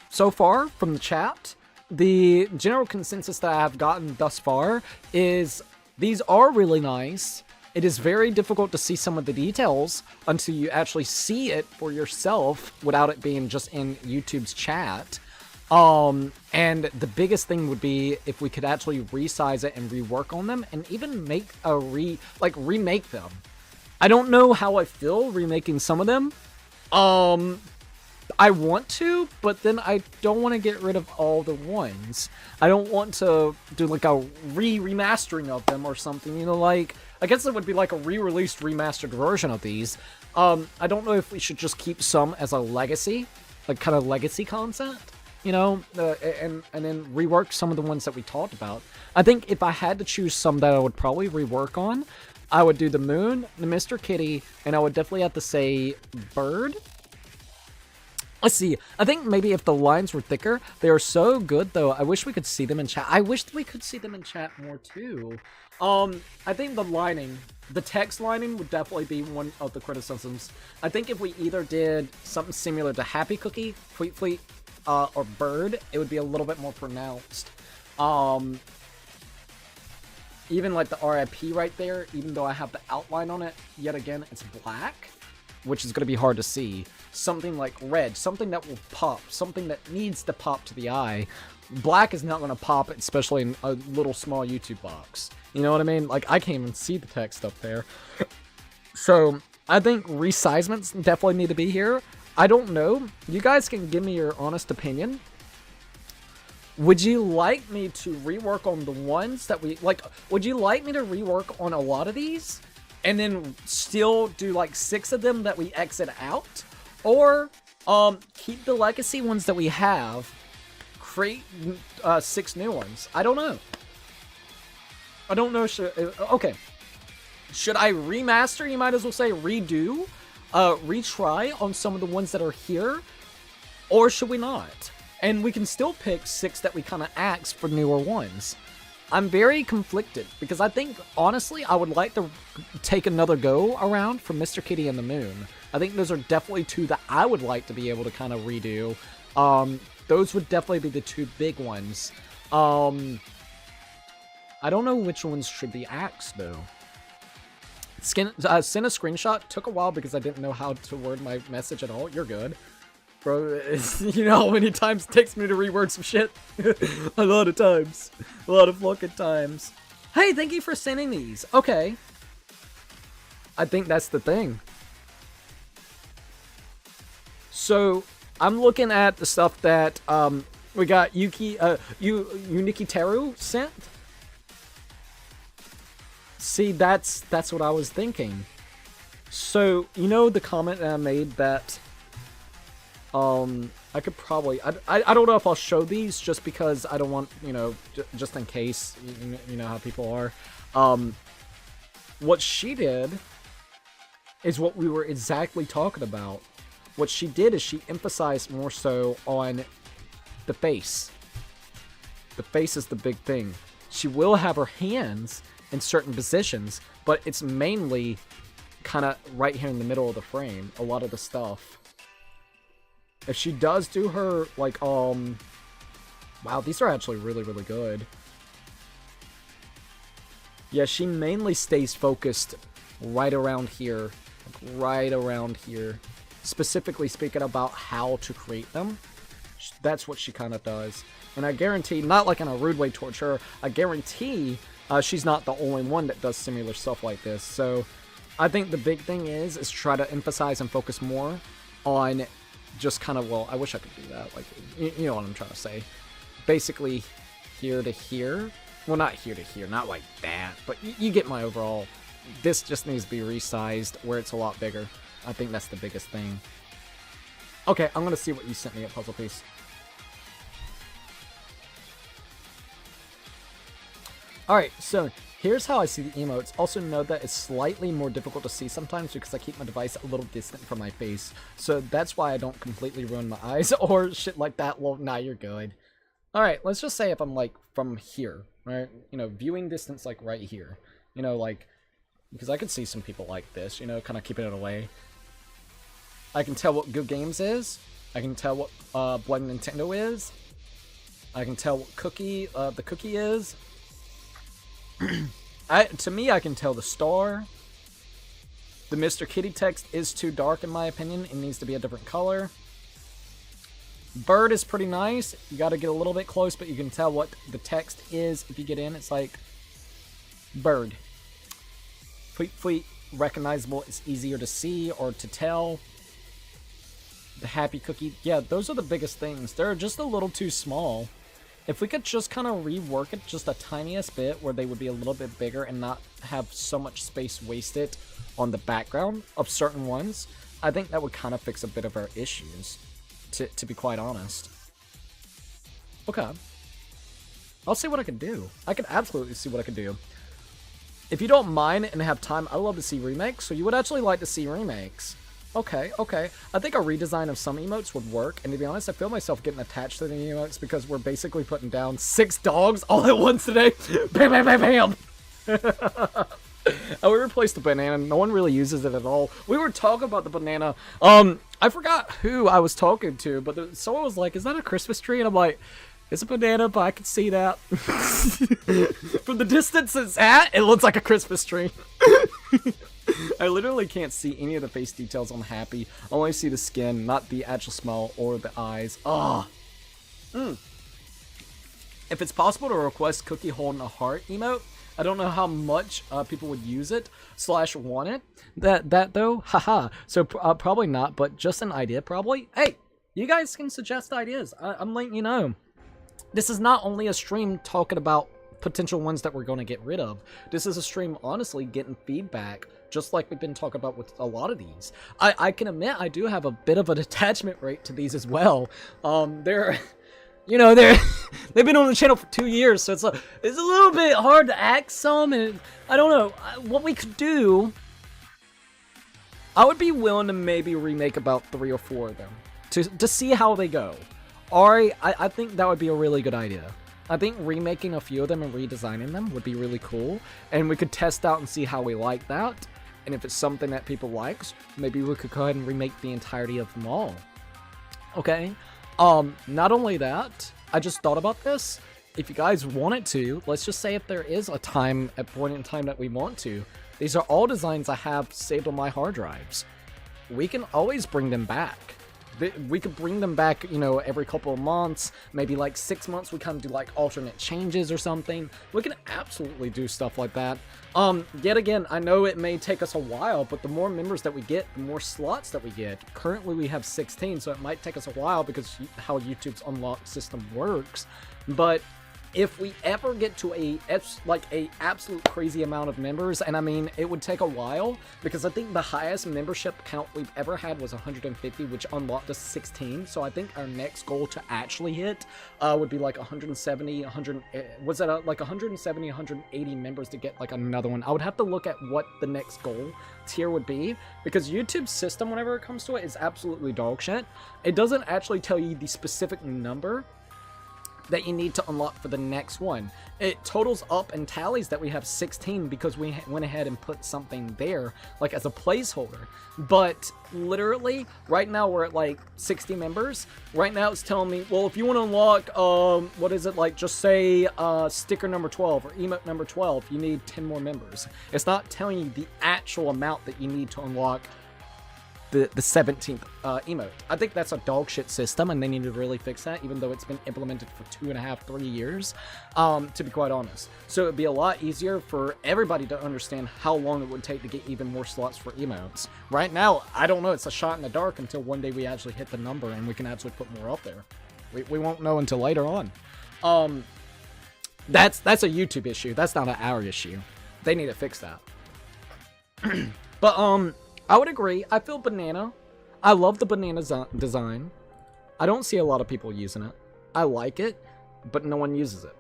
so far, from the chat, the general consensus that I have gotten thus far is these are really nice. It is very difficult to see some of the details until you actually see it for yourself without it being just in YouTube's chat. And the biggest thing would be if we could actually resize it and rework on them and even make a remake them. I don't know how I feel remaking some of them. I want to, but then I don't want to get rid of all the ones. I don't want to do like a remastering of them or something, you know, like I guess it would be like a re-released, remastered version of these. I don't know if we should just keep some as a legacy, like kind of legacy concept, you know, and then rework some of the ones that we talked about. I think if I had to choose some that I would probably rework on, I would do the moon, the Mr. Kitty, and I would definitely have to say bird. Let's see. I think maybe if the lines were thicker, they are so good though. I wish we could see them in chat. I wish we could see them in chat more too. I think the lining, the text lining would definitely be one of the criticisms. I think if we either did something similar to Happy Cookie, Fleet Fleet, or Bird, it would be a little bit more pronounced. Even like the RIP right there, even though I have the outline on it, yet again, it's black, which is going to be hard to see. Something like red, something that will pop, something that needs to pop to the eye. Black is not going to pop, especially in a little small YouTube box. You know what I mean? Like, I can't even see the text up there. So, I think resizements definitely need to be here. I don't know. You guys can give me your honest opinion. Would you like me to rework on the ones that we... Like, would you like me to rework on a lot of these? And then still do, like, 6 of them that we exit out? Or, keep the legacy ones that we have, create 6 new ones. I don't know. I don't know. Okay. Should I remaster? You might as well say redo, retry on some of the ones that are here, or should we not? And we can still pick 6 that we kind of axe for newer ones. I'm very conflicted because I think, honestly, I would like to take another go around for Mr. Kitty and the Moon. I think those are definitely 2 that I would like to be able to kind of redo. Those would definitely be the 2 big ones. I don't know which ones should be axed, though. Send a screenshot. Took a while because I didn't know how to word my message at all. You're good. Bro, you know how many times it takes me to reword some shit? A lot of times. A lot of fucking times. Hey, thank you for sending these. Okay. I think that's the thing. So, I'm looking at the stuff that we got Uniki Teru sent. See, that's what I was thinking. So, you know the comment that I made that I could probably... I don't know if I'll show these just because I don't want, you know, just in case, you know how people are. What she did is what we were exactly talking about. What she did is she emphasized more so on the face. The face is the big thing. She will have her hands in certain positions, but it's mainly kind of right here in the middle of the frame, a lot of the stuff. If she does do her, like, wow, these are actually really, really good. Yeah, she mainly stays focused right around here. Like, right around here. Specifically speaking about how to create them. That's what she kind of does. And I guarantee, not like in a rude way towards her, I guarantee she's not the only one that does similar stuff like this. So, I think the big thing is try to emphasize and focus more on just kind of, well, I wish I could do that. Like, you know what I'm trying to say. Basically, here to here. Well, not here to here, not like that. But you get my overall. This just needs to be resized where it's a lot bigger. I think that's the biggest thing. Okay, I'm going to see what you sent me at Puzzle Piece. Alright, so here's how I see the emotes. Also note that it's slightly more difficult to see sometimes because I keep my device a little distant from my face. So that's why I don't completely ruin my eyes or shit like that. Well, nah, you're good. Alright, let's just say if I'm like from here, right? You know, viewing distance like right here. You know, like, because I could see some people like this, you know, kind of keeping it away. I can tell what Good Games is. I can tell what Blood Nintendo is. I can tell what the cookie is. To me, I can tell the star. The Mr. Kitty text is too dark in my opinion. It needs to be a different color. Bird is pretty nice. You got to get a little bit close, but you can tell what the text is. If you get in, it's like bird. Fleet Fleet, recognizable. It's easier to see or to tell. The Happy Cookie. Yeah, those are the biggest things. They're just a little too small. If we could just kind of rework it just a tiniest bit where they would be a little bit bigger and not have so much space wasted on the background of certain ones, I think that would kind of fix a bit of our issues, to be quite honest. Okay. I'll see what I can do. I can absolutely see what I can do. If you don't mind and have time, I love to see remakes, so you would actually like to see remakes. Okay, okay. I think a redesign of some emotes would work, and to be honest, I feel myself getting attached to the emotes because we're basically putting down 6 dogs all at once today. Bam, bam, bam, bam! I would replace the banana. No one really uses it at all. We were talking about the banana. I forgot who I was talking to, but someone was like, is that a Christmas tree? And I'm like, it's a banana, but I can see that. From the distance it's at, it looks like a Christmas tree. I literally can't see any of the face details on Happy. I only see the skin, not the actual smell or the eyes. Ah. If it's possible to request Cookie holding a heart emote, I don't know how much people would use it / want it. That though, haha. So probably not, but just an idea probably. Hey, you guys can suggest ideas. I'm letting you know. This is not only a stream talking about potential ones that we're going to get rid of. This is a stream, honestly, getting feedback, just like we've been talking about with a lot of these. I can admit I do have a bit of an attachment rate to these as well. They're, you know, they've been on the channel for 2 years, so it's a little bit hard to act some, and I don't know. What we could do, I would be willing to maybe remake about 3 or 4 of them to see how they go. I think that would be a really good idea. I think remaking a few of them and redesigning them would be really cool, and we could test out and see how we like that, and if it's something that people likes, maybe we could go ahead and remake the entirety of them all. Okay? Not only that, I just thought about this. If you guys wanted to, let's just say if there is a point in time that we want to, these are all designs I have saved on my hard drives. We can always bring them back. We could bring them back, you know, every couple of months, maybe like 6 months, we kind of do like alternate changes or something. We can absolutely do stuff like that. Yet again, I know it may take us a while, but the more members that we get, the more slots that we get. Currently we have 16, so it might take us a while because how YouTube's unlock system works. But if we ever get to a absolute crazy amount of members, and I mean, it would take a while, because I think the highest membership count we've ever had was 150, which unlocked us 16, so I think our next goal to actually hit would be like 170, like 170, 180 members to get like another one. I would have to look at what the next goal tier would be, because YouTube's system, whenever it comes to it, is absolutely dog shit. It doesn't actually tell you the specific number that you need to unlock for the next one. It totals up and tallies that we have 16 because we went ahead and put something there, like as a placeholder. But literally, right now we're at like 60 members. Right now it's telling me, well, if you want to unlock, what is it, like just say sticker number 12 or emote number 12, you need 10 more members. It's not telling you the actual amount that you need to unlock the 17th emote. I think that's a dog shit system, and they need to really fix that, even though it's been implemented for 2.5, 3 years, to be quite honest. So it'd be a lot easier for everybody to understand how long it would take to get even more slots for emotes. Right now, I don't know, it's a shot in the dark until one day we actually hit the number and we can actually put more up there. We won't know until later on. That's a YouTube issue. That's not an our issue. They need to fix that. But, I would agree. I feel banana. I love the banana design. I don't see a lot of people using it. I like it, but no one uses it.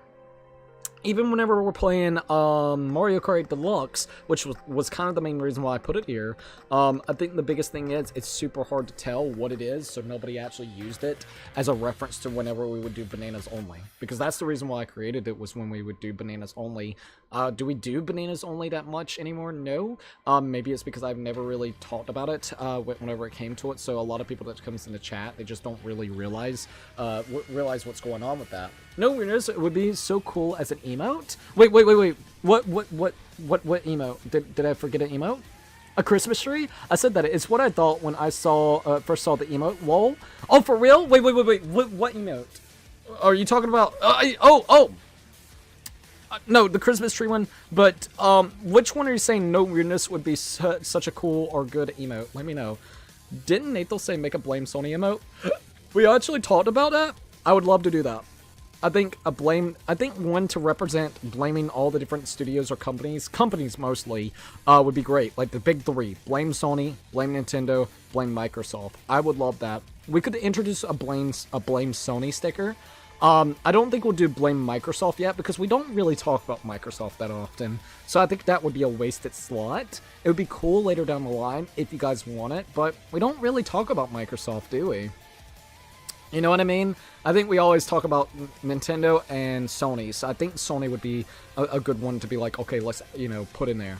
Even whenever we're playing Mario Kart Deluxe, which was kind of the main reason why I put it here, I think the biggest thing is it's super hard to tell what it is, so nobody actually used it as a reference to whenever we would do bananas only. Because that's the reason why I created it, was when we would do bananas only. Do we do bananas only that much anymore? No. Maybe it's because I've never really talked about it whenever it came to it, so a lot of people that comes in the chat, they just don't really realize what's going on with that. No weirdness, it would be so cool as an emote. Wait. What emote? Did I forget an emote? A Christmas tree? I said that. It's what I thought when I first saw the emote. Lol. Oh, for real? Wait. What emote? Are you talking about? No, the Christmas tree one. But which one are you saying? No weirdness would be such a cool or good emote. Let me know. Didn't Nathal say make a blame Sony emote? We actually talked about that. I would love to do that. I think one to represent blaming all the different studios or companies mostly, would be great. Like the big three: blame Sony, blame Nintendo, blame Microsoft. I would love that. We could introduce a blame Sony sticker. I don't think we'll do blame Microsoft yet because we don't really talk about Microsoft that often. So I think that would be a wasted slot. It would be cool later down the line if you guys want it, but we don't really talk about Microsoft, do we? You know what I mean? I think we always talk about Nintendo and Sony, so I think Sony would be a good one to be like, okay, let's, you know, put in there.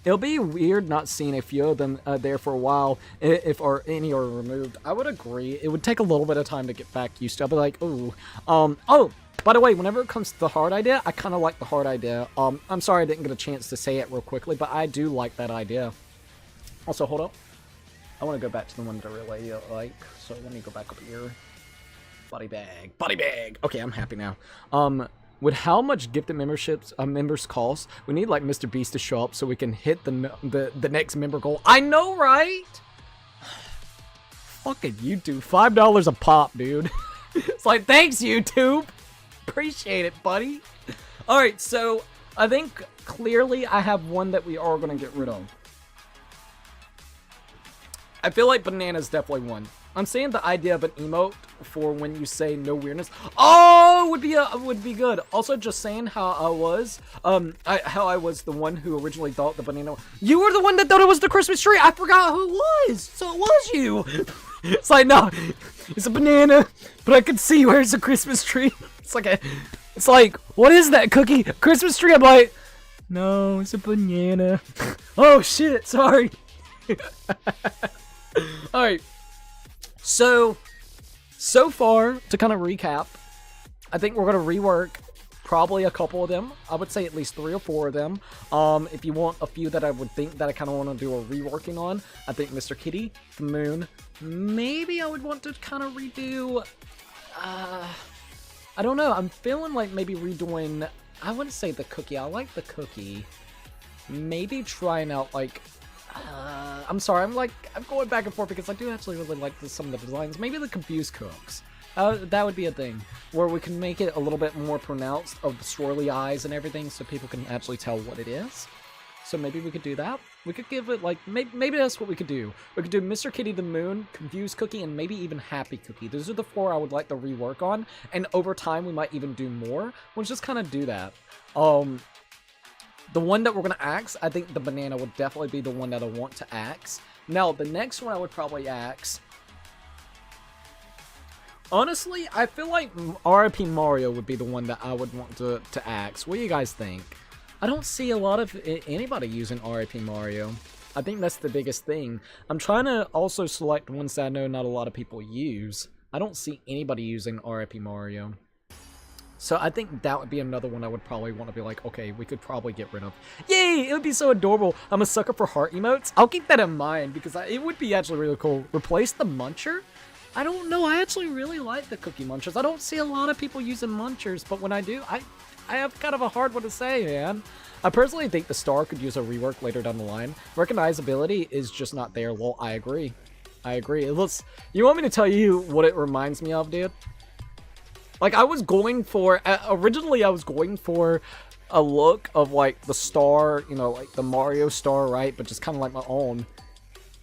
It'll be weird not seeing a few of them there for a while if any are removed. I would agree. It would take a little bit of time to get back used to. I'll be like, ooh. Oh, by the way, whenever it comes to the hard idea, I kind of like the hard idea. I'm sorry I didn't get a chance to say it real quickly, but I do like that idea. Also, hold up. I want to go back to the one that I really like. So let me go back up here. Body bag. Body bag. Okay, I'm happy now. With how much gifted memberships members cost, we need like Mr. Beast to show up so we can hit the next member goal. I know, right? Fucking YouTube, $5 a pop, dude. It's like, thanks, YouTube. Appreciate it, buddy. All right, so I think clearly I have one that we are gonna get rid of. I feel like banana's definitely one. I'm saying the idea of an emote for when you say no weirdness. Oh, would be good. Also, just saying how I was, how I was the one who originally thought the banana. You were the one that thought it was the Christmas tree. I forgot who it was. So it was you. It's like, no, it's a banana, but I could see where's the Christmas tree. It's like, what is that cookie? Christmas tree. I'm like, no, it's a banana. Oh shit, sorry. All right. So far, to kind of recap, I think we're going to rework probably a couple of them. I would say at least 3 or 4 of them. If you want a few that I would think that I kind of want to do a reworking on, I think Mr. Kitty, the Moon, maybe I would want to kind of redo, I don't know, I'm feeling like maybe redoing, I wouldn't say the cookie, I like the cookie, maybe trying out like, I'm sorry, I'm going back and forth because I do actually really like some of the designs. Maybe the Confused Cooks. That would be a thing where we can make it a little bit more pronounced of the swirly eyes and everything so people can actually tell what it is. So maybe we could do that. We could give it like, maybe that's what we could do. We could do Mr. Kitty the Moon, Confused Cookie, and maybe even Happy Cookie. Those are the 4 I would like to rework on. And over time, we might even do more. We'll just kind of do that. The one that we're going to axe, I think the banana would definitely be the one that I want to axe. Now, the next one I would probably axe. Honestly, I feel like RIP Mario would be the one that I would want to axe. What do you guys think? I don't see a lot of anybody using RIP Mario. I think that's the biggest thing. I'm trying to also select ones that I know not a lot of people use. I don't see anybody using RIP Mario. So I think that would be another one I would probably want to be like, okay, we could probably get rid of. Yay! It would be so adorable. I'm a sucker for heart emotes. I'll keep that in mind because it would be actually really cool. Replace the muncher? I don't know. I actually really like the cookie munchers. I don't see a lot of people using munchers, but when I do, I have kind of a hard one to say, man. I personally think the star could use a rework later down the line. Recognizability is just not there. Well, I agree. I agree. It looks. You want me to tell you what it reminds me of, dude? Like, I was going for, originally I was going for a look of, like, the star, you know, like the Mario star, right? But just kind of like my own.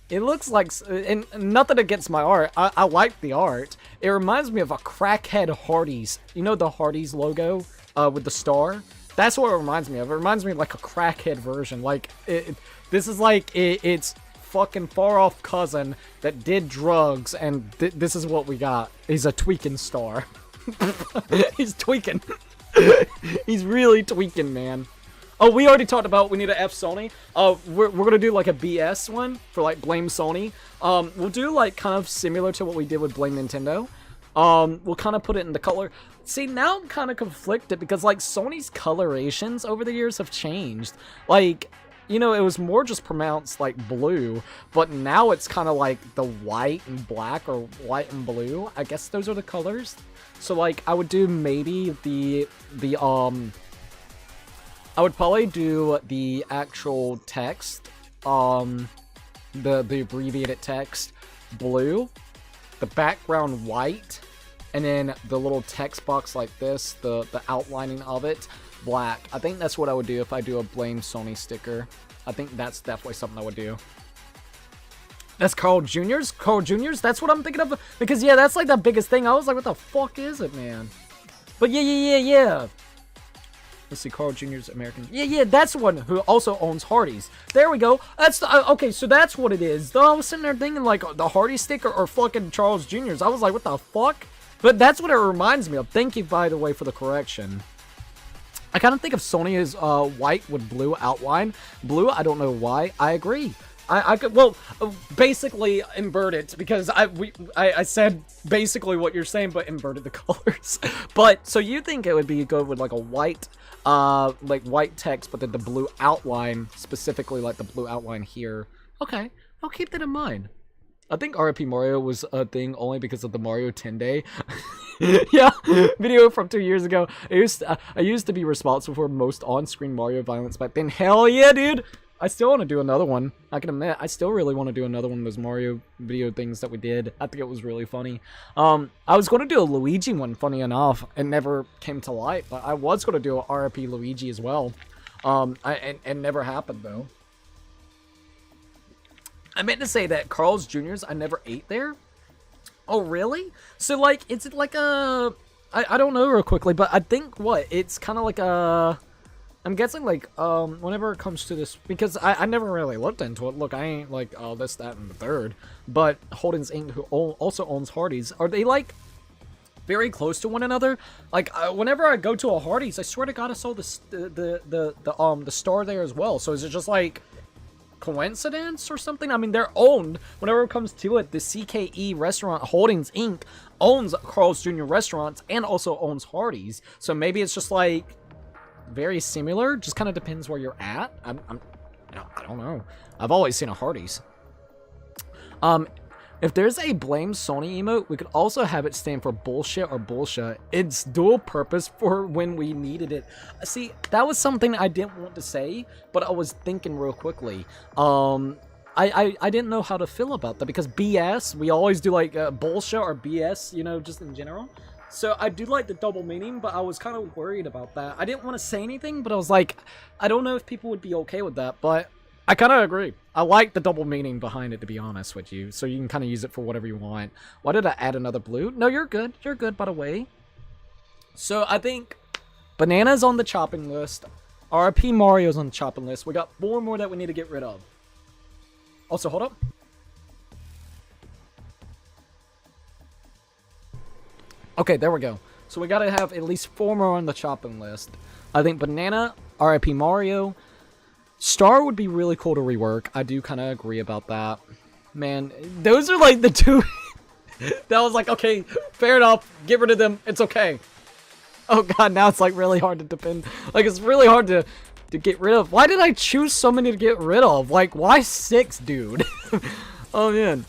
It looks like, and nothing against my art. I like the art. It reminds me of a crackhead Hardee's. You know the Hardee's logo with the star? That's what it reminds me of. It reminds me of, like, a crackhead version. Like, this is like, it's fucking far-off cousin that did drugs, and this is what we got. He's a tweaking star. He's tweaking. He's really tweaking, man. Oh, we already talked about we need to F Sony. We're gonna do like a BS one for like blame Sony. We'll do like kind of similar to what we did with blame Nintendo. We'll kind of put it in the color. See, now I'm kind of conflicted because like Sony's colorations over the years have changed. Like, you know, it was more just pronounced like blue, but now it's kind of like the white and black or white and blue. I guess those are the colors. So like I would do maybe I would probably do the actual text, the abbreviated text blue, the background white, and then the little text box like this, the outlining of it, black. I think that's what I would do if I do a Blame Sony sticker. I think that's definitely something I would do. That's Carl Jr.'s? Carl Jr.'s? That's what I'm thinking of. Because, yeah, that's like the biggest thing. I was like, what the fuck is it, man? But, yeah. Let's see, Carl Jr.'s American. Yeah, that's the one who also owns Hardee's. There we go. That's the, okay, so that's what it is. Though I was sitting there thinking, like, the Hardee's sticker or fucking Charles Jr.'s. I was like, what the fuck? But that's what it reminds me of. Thank you, by the way, for the correction. I kind of think of Sony as white with blue outline. Blue, I don't know why. I agree. I could, well, basically invert it, because I said basically what you're saying, but inverted the colors. But, so you think it would be good with like a white, like white text, but then the blue outline, specifically like the blue outline here. Okay, I'll keep that in mind. I think RIP Mario was a thing only because of the Mario 10 Day. Yeah, video from 2 years ago. I used to be responsible for most on-screen Mario violence back then. Hell yeah, dude! I still want to do another one. I can admit, I still really want to do another one of those Mario video things that we did. I think it was really funny. I was going to do a Luigi one, funny enough. It never came to light, but I was going to do a RIP Luigi as well. And never happened, though. I meant to say that Carl's Jr.'s, I never ate there. Oh, really? So, like, is it like a... I don't know real quickly, but I think, what? It's kind of like a... I'm guessing, like, whenever it comes to this, because I never really looked into it. Look, I ain't like, oh, this, that, and the third. But Holden's Inc., who also owns Hardee's, are they, like, very close to one another? Like, whenever I go to a Hardee's, I swear to God, I saw the star there as well. So is it just, like, coincidence or something? I mean, they're owned, whenever it comes to it, the CKE restaurant, Holdings Inc., owns Carl's Jr. restaurants and also owns Hardee's. So maybe it's just, like, very similar, just kind of depends where you're at. I don't know. I've always seen a Hardee's. If there's a Blame Sony emote, we could also have it stand for bullshit or bullshit. It's dual purpose for when we needed it. See, that was something I didn't want to say, but I was thinking real quickly. I didn't know how to feel about that, because BS, we always do like bullshit or BS, you know, just in general. So I do like the double meaning, but I was kind of worried about that. I didn't want to say anything, but I was like, I don't know if people would be okay with that, but I kind of agree. I like the double meaning behind it, to be honest with you. So you can kind of use it for whatever you want. Why did I add another blue? No, you're good. You're good, by the way. So I think Banana's on the chopping list. RIP Mario's on the chopping list. We got 4 more that we need to get rid of. Also, hold up. Okay, there we go. So we gotta have at least 4 more on the chopping list. I think Banana, RIP Mario, Star would be really cool to rework. I do kind of agree about that. Man, those are like the 2 that was like, okay, fair enough, get rid of them, it's okay. Oh god, now it's like really hard to depend. Like, it's really hard to get rid of. Why did I choose so many to get rid of? Like, why 6, dude? Oh man.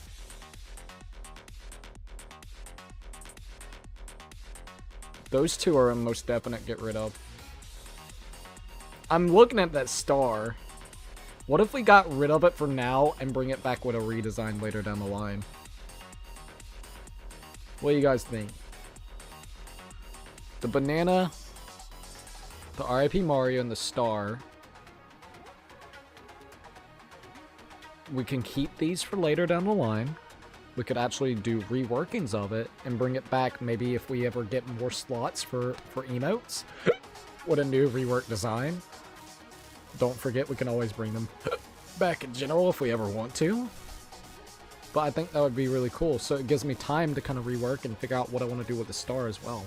Those 2 are a most definite get rid of. I'm looking at that star. What if we got rid of it for now and bring it back with a redesign later down the line? What do you guys think? The banana, the RIP Mario, and the star. We can keep these for later down the line. We could actually do reworkings of it and bring it back maybe if we ever get more slots for emotes with a new rework design. Don't forget, we can always bring them back in general if we ever want to. But I think that would be really cool. So it gives me time to kind of rework and figure out what I want to do with the star as well.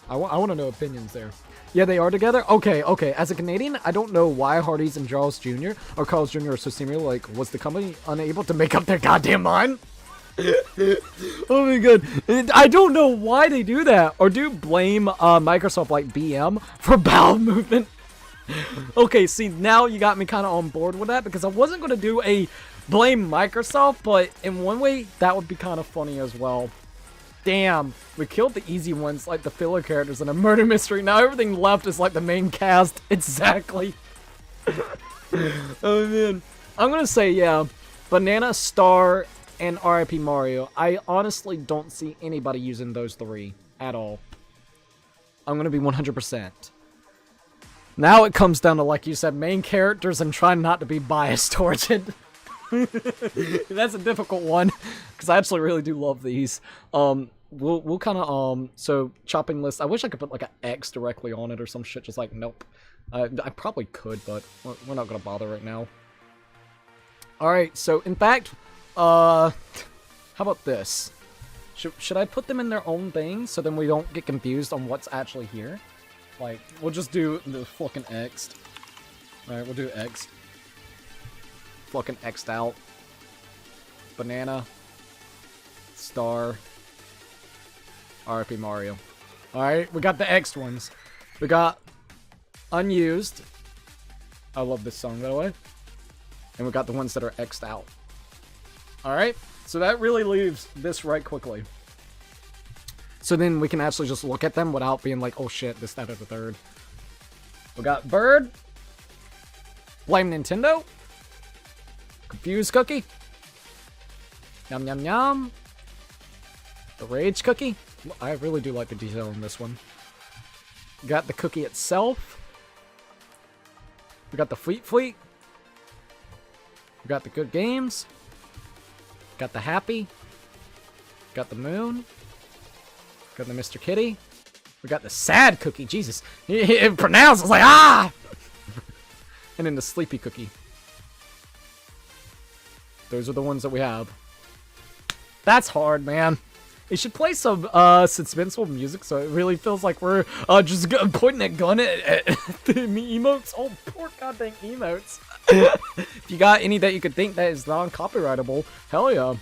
I want to know opinions there. Yeah, they are together? Okay. As a Canadian, I don't know why Hardee's and Charles Jr. or Carl's Jr. are so similar. Like, was the company unable to make up their goddamn mind? Oh my god. I don't know why they do that. Or do blame Microsoft like BM for bowel movement. Okay, see, now you got me kind of on board with that, because I wasn't going to do a blame Microsoft, but in one way, that would be kind of funny as well. Damn, we killed the easy ones, like the filler characters in a murder mystery. Now everything left is like the main cast. Exactly. Oh man. I'm going to say, yeah, Banana, Star, and RIP Mario. I honestly don't see anybody using those 3 at all. I'm gonna be 100%. Now it comes down to, like you said, main characters and trying not to be biased towards it. That's a difficult one, because I actually really do love these. We'll kind of, so chopping list, I wish I could put like an X directly on it or some shit, just like, nope. I probably could, but we're not gonna bother right now. Alright, so in fact, how about this? Should I put them in their own thing, so then we don't get confused on what's actually here? Like, we'll just do the fucking X. Alright, we'll do X. Fucking X'd out. Banana. Star. RIP Mario. Alright, we got the X'd ones. We got unused. I love this song, by the way. And we got the ones that are X'd out. Alright, so that really leaves this right quickly. So then we can actually just look at them without being like, oh shit, this, that, or the third. We got Bird. Blame Nintendo. Confused Cookie. Yum yum yum. The Rage Cookie. I really do like the detail in this one. We got the cookie itself. We got the Fleet Fleet. We got the Good Games. Got the Happy. Got the Moon. Got the Mr. Kitty. We got the Sad Cookie. Jesus. It pronounced. I was like, ah! And then the Sleepy Cookie. Those are the ones that we have. That's hard, man. It should play some suspenseful music so it really feels like we're just pointing a gun at the emotes. Oh, poor goddamn emotes. If you got any that you could think that is non-copyrightable, hell yeah.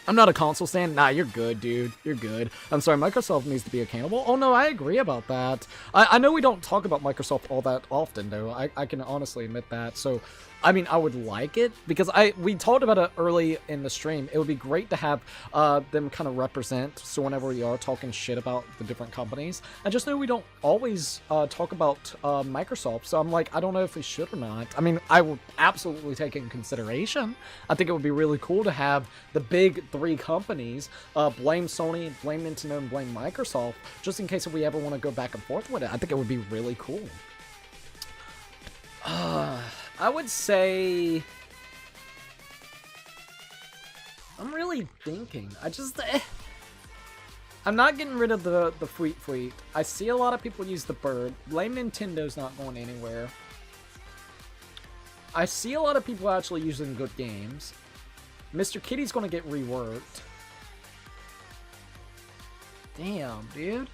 I'm not a console stand. Nah, you're good, dude. You're good. I'm sorry, Microsoft needs to be accountable. Oh, no, I agree about that. I know we don't talk about Microsoft all that often, though. I can honestly admit that. So, I mean, I would like it, because we talked about it early in the stream. It would be great to have them kind of represent, so whenever we are talking shit about the different companies. I just know we don't always talk about Microsoft, so I'm like, I don't know if we should or not. I mean, I will absolutely take it in consideration. I think it would be really cool to have the big 3 companies blame Sony, blame Nintendo, and blame Microsoft, just in case if we ever want to go back and forth with it. I think it would be really cool. I would say... I'm really thinking. I'm not getting rid of the Fleet Fleet. I see a lot of people use the Bird. Blame Nintendo's not going anywhere. I see a lot of people actually using Good Games. Mr. Kitty's gonna get reworked. Damn, dude.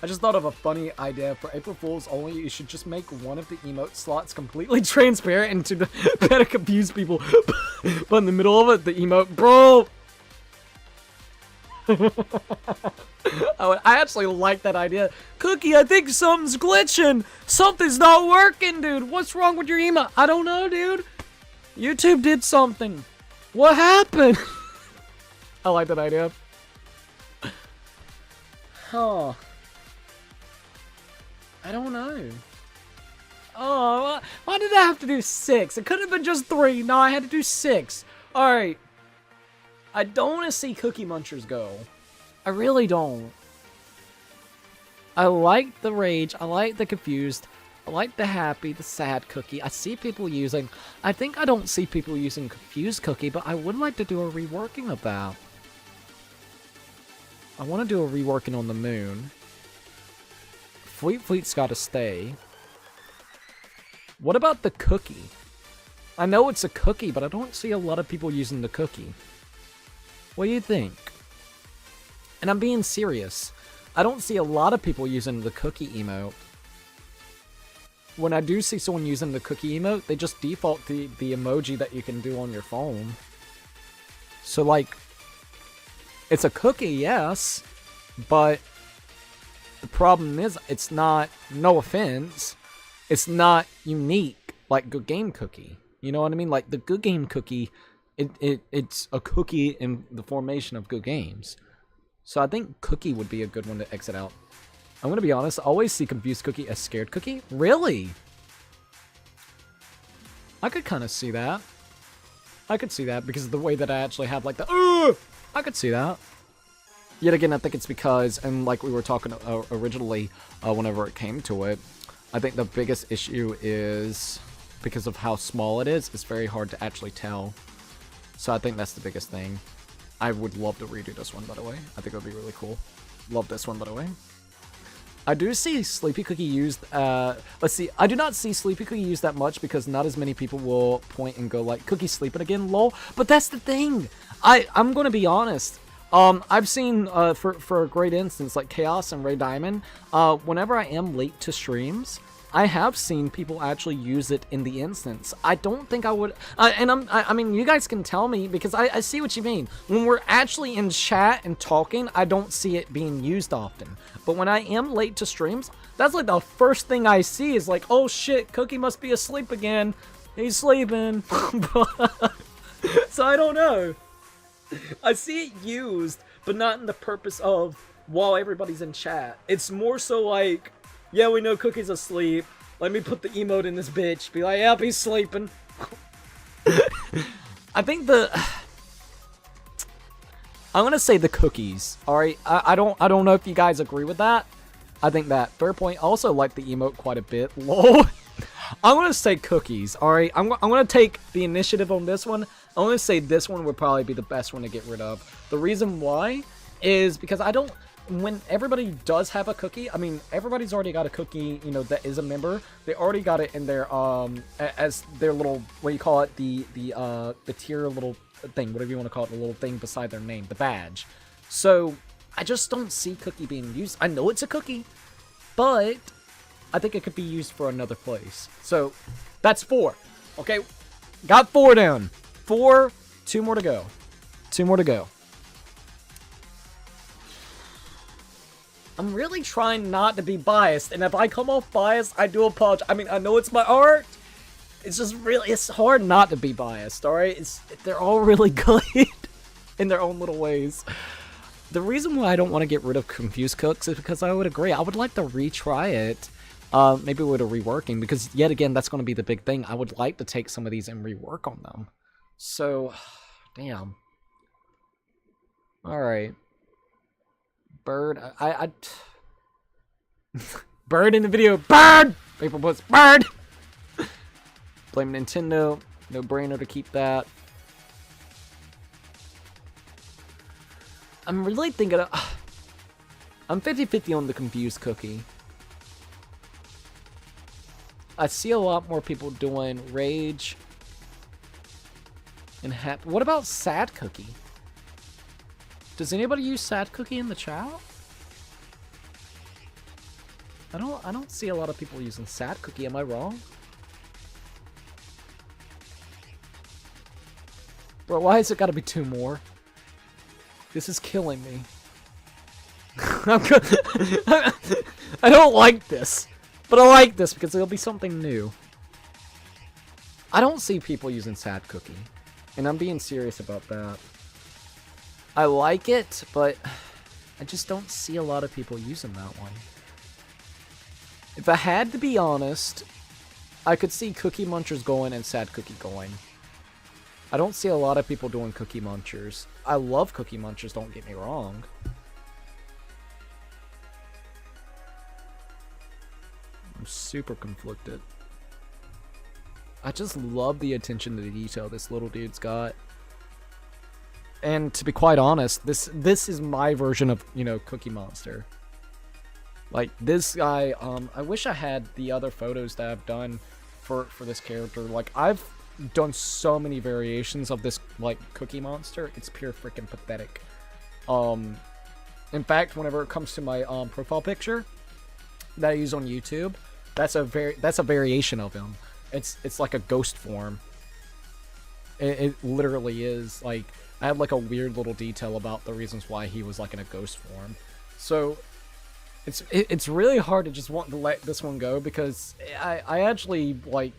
I just thought of a funny idea for April Fool's only. You should just make one of the emote slots completely transparent and to better confuse people. But in the middle of it, the emote, bro. I actually like that idea. Cookie, I think something's glitching. Something's not working, dude. What's wrong with your emote? I don't know, dude. YouTube did something. What happened? I like that idea. Huh. I don't know. Oh, why did I have to do 6? It could have been just 3. No, I had to do 6. Alright. I don't want to see Cookie Munchers go. I really don't. I like the Rage. I like the Confused. I like the Happy, the Sad Cookie. I see people using... I think I don't see people using Confused Cookie, but I would like to do a reworking of that. I want to do a reworking on the Moon. Fleet Fleet's got to stay. What about the Cookie? I know it's a cookie, but I don't see a lot of people using the Cookie. What do you think? And I'm being serious. I don't see a lot of people using the Cookie emote. When I do see someone using the Cookie emote, they just default the emoji that you can do on your phone. So, like, it's a cookie, yes, but the problem is it's not, no offense, it's not unique like Good Game Cookie. You know what I mean? Like, the Good Game Cookie, it's a cookie in the formation of Good Games. So I think Cookie would be a good one to exit out. I'm gonna be honest, I always see Confused Cookie as Scared Cookie. Really? I could kind of see that. I could see that because of the way that I actually have like the I could see that. Yet again, I think it's because, and like we were talking originally, whenever it came to it, I think the biggest issue is because of how small it is. It's very hard to actually tell. So I think that's the biggest thing. I would love to redo this one, by the way. I think it would be really cool. Love this one, by the way. I do see Sleepy Cookie used, let's see, I do not see Sleepy Cookie used that much because not as many people will point and go like, Cookie sleeping again, lol. But that's the thing. I'm going to be honest. I've seen, for a great instance, like Chaos and Ray Diamond, whenever I am late to streams, I have seen people actually use it in the instance. I don't think I would, I mean, you guys can tell me because I see what you mean. When we're actually in chat and talking, I don't see it being used often. But when I am late to streams, that's like the first thing I see is like, oh shit, Cookie must be asleep again. He's sleeping. So I don't know. I see it used, but not in the purpose of while everybody's in chat. It's more so like, yeah, we know Cookie's asleep. Let me put the emote in this bitch. Be like, yep, he's sleeping. I think I'm gonna say the cookies. Alright, I don't know if you guys agree with that. I think that fair point. I also like the emote quite a bit. Lol. I'm gonna say cookies. Alright, I'm gonna take the initiative on this one. I'm gonna say this one would probably be the best one to get rid of. The reason why is because when everybody does have a cookie, I mean, everybody's already got a cookie, you know, that is a member. They already got it in their, as their little, what do you call it, the tier little thing, whatever you want to call it, the little thing beside their name, the badge. So, I just don't see cookie being used. I know it's a cookie, but I think it could be used for another place. So, that's 4. Okay, got 4 down. 4, 2 more to go. 2 more to go. I'm really trying not to be biased, and if I come off biased, I do apologize. I mean, I know it's my art. It's just really, it's hard not to be biased, alright? They're all really good in their own little ways. The reason why I don't want to get rid of Confused Cooks is because I would agree. I would like to retry it, maybe with a reworking, because yet again, that's going to be the big thing. I would like to take some of these and rework on them. So, damn. Alright. Bird, Bird in the video, bird! Paper puts bird! Blame Nintendo, no brainer to keep that. I'm really thinking of, I'm 50-50 on the Confused Cookie. I see a lot more people doing Rage and Happy. What about Sad Cookie? Does anybody use Sad Cookie in the chat? I don't see a lot of people using Sad Cookie, am I wrong? Bro, why has it gotta be 2 more? This is killing me. I don't like this. But I like this because it'll be something new. I don't see people using Sad Cookie. And I'm being serious about that. I like it, but I just don't see a lot of people using that one. If I had to be honest, I could see Cookie Munchers going and Sad Cookie going. I don't see a lot of people doing Cookie Munchers. I love Cookie Munchers, don't get me wrong. I'm super conflicted. I just love the attention to detail this little dude's got. And to be quite honest, this is my version of, you know, Cookie Monster. Like, this guy, I wish I had the other photos that I've done for this character. Like, I've done so many variations of this, like, Cookie Monster. It's pure freaking pathetic. In fact, whenever it comes to my profile picture that I use on YouTube, that's a variation of him. It's like a ghost form. It literally is. Like, I have like a weird little detail about the reasons why he was like in a ghost form. So it's really hard to just want to let this one go because I actually like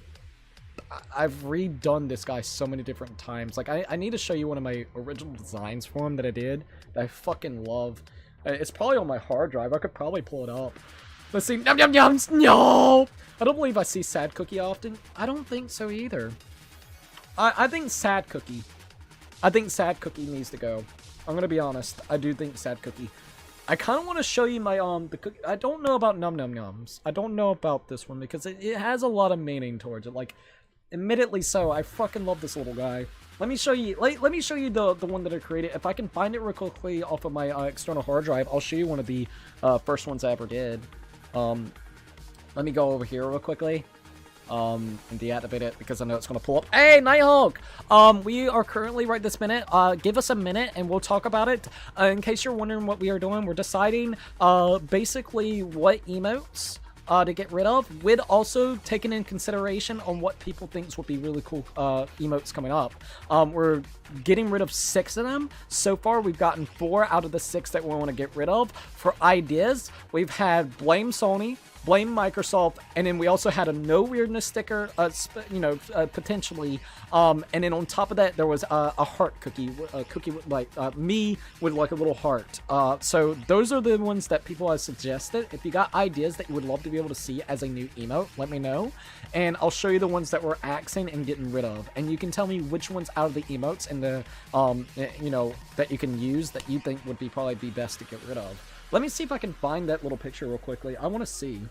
I've redone this guy so many different times. Like I need to show you one of my original designs for him that I did that I fucking love. It's probably on my hard drive. I could probably pull it up. Let's see. Yum yum yums. No. I don't believe I see Sad Cookie often. I don't think so either. I think Sad Cookie. I think Sad Cookie needs to go. I'm gonna be honest. I do think Sad Cookie. I kind of want to show you my the cookie. I don't know about Num Num Nums. I don't know about this one because it has a lot of meaning towards it. Like, admittedly so, I fucking love this little guy. Let me show you. Let me show you the one that I created. If I can find it real quickly off of my external hard drive, I'll show you one of the first ones I ever did. Let me go over here real quickly. And deactivate it because I know it's gonna pull up. Hey, Nighthawk! We are currently right this minute. Give us a minute and we'll talk about it. In case you're wondering what we are doing, we're deciding basically what emotes to get rid of, with also taking in consideration on what people thinks would be really cool emotes coming up. We're getting rid of 6 of them. So far, we've gotten 4 out of the 6 that we want to get rid of. For ideas, we've had Blame Sony, Blame Microsoft, and then we also had a no weirdness sticker, potentially. And then on top of that, there was a heart cookie, a cookie with like me with like a little heart. So those are the ones that people have suggested. If you got ideas that you would love to be able to see as a new emote, let me know, and I'll show you the ones that we're axing and getting rid of. And you can tell me which ones out of the emotes and the that you can use that you think would be probably be best to get rid of. Let me see if I can find that little picture real quickly. I want to see.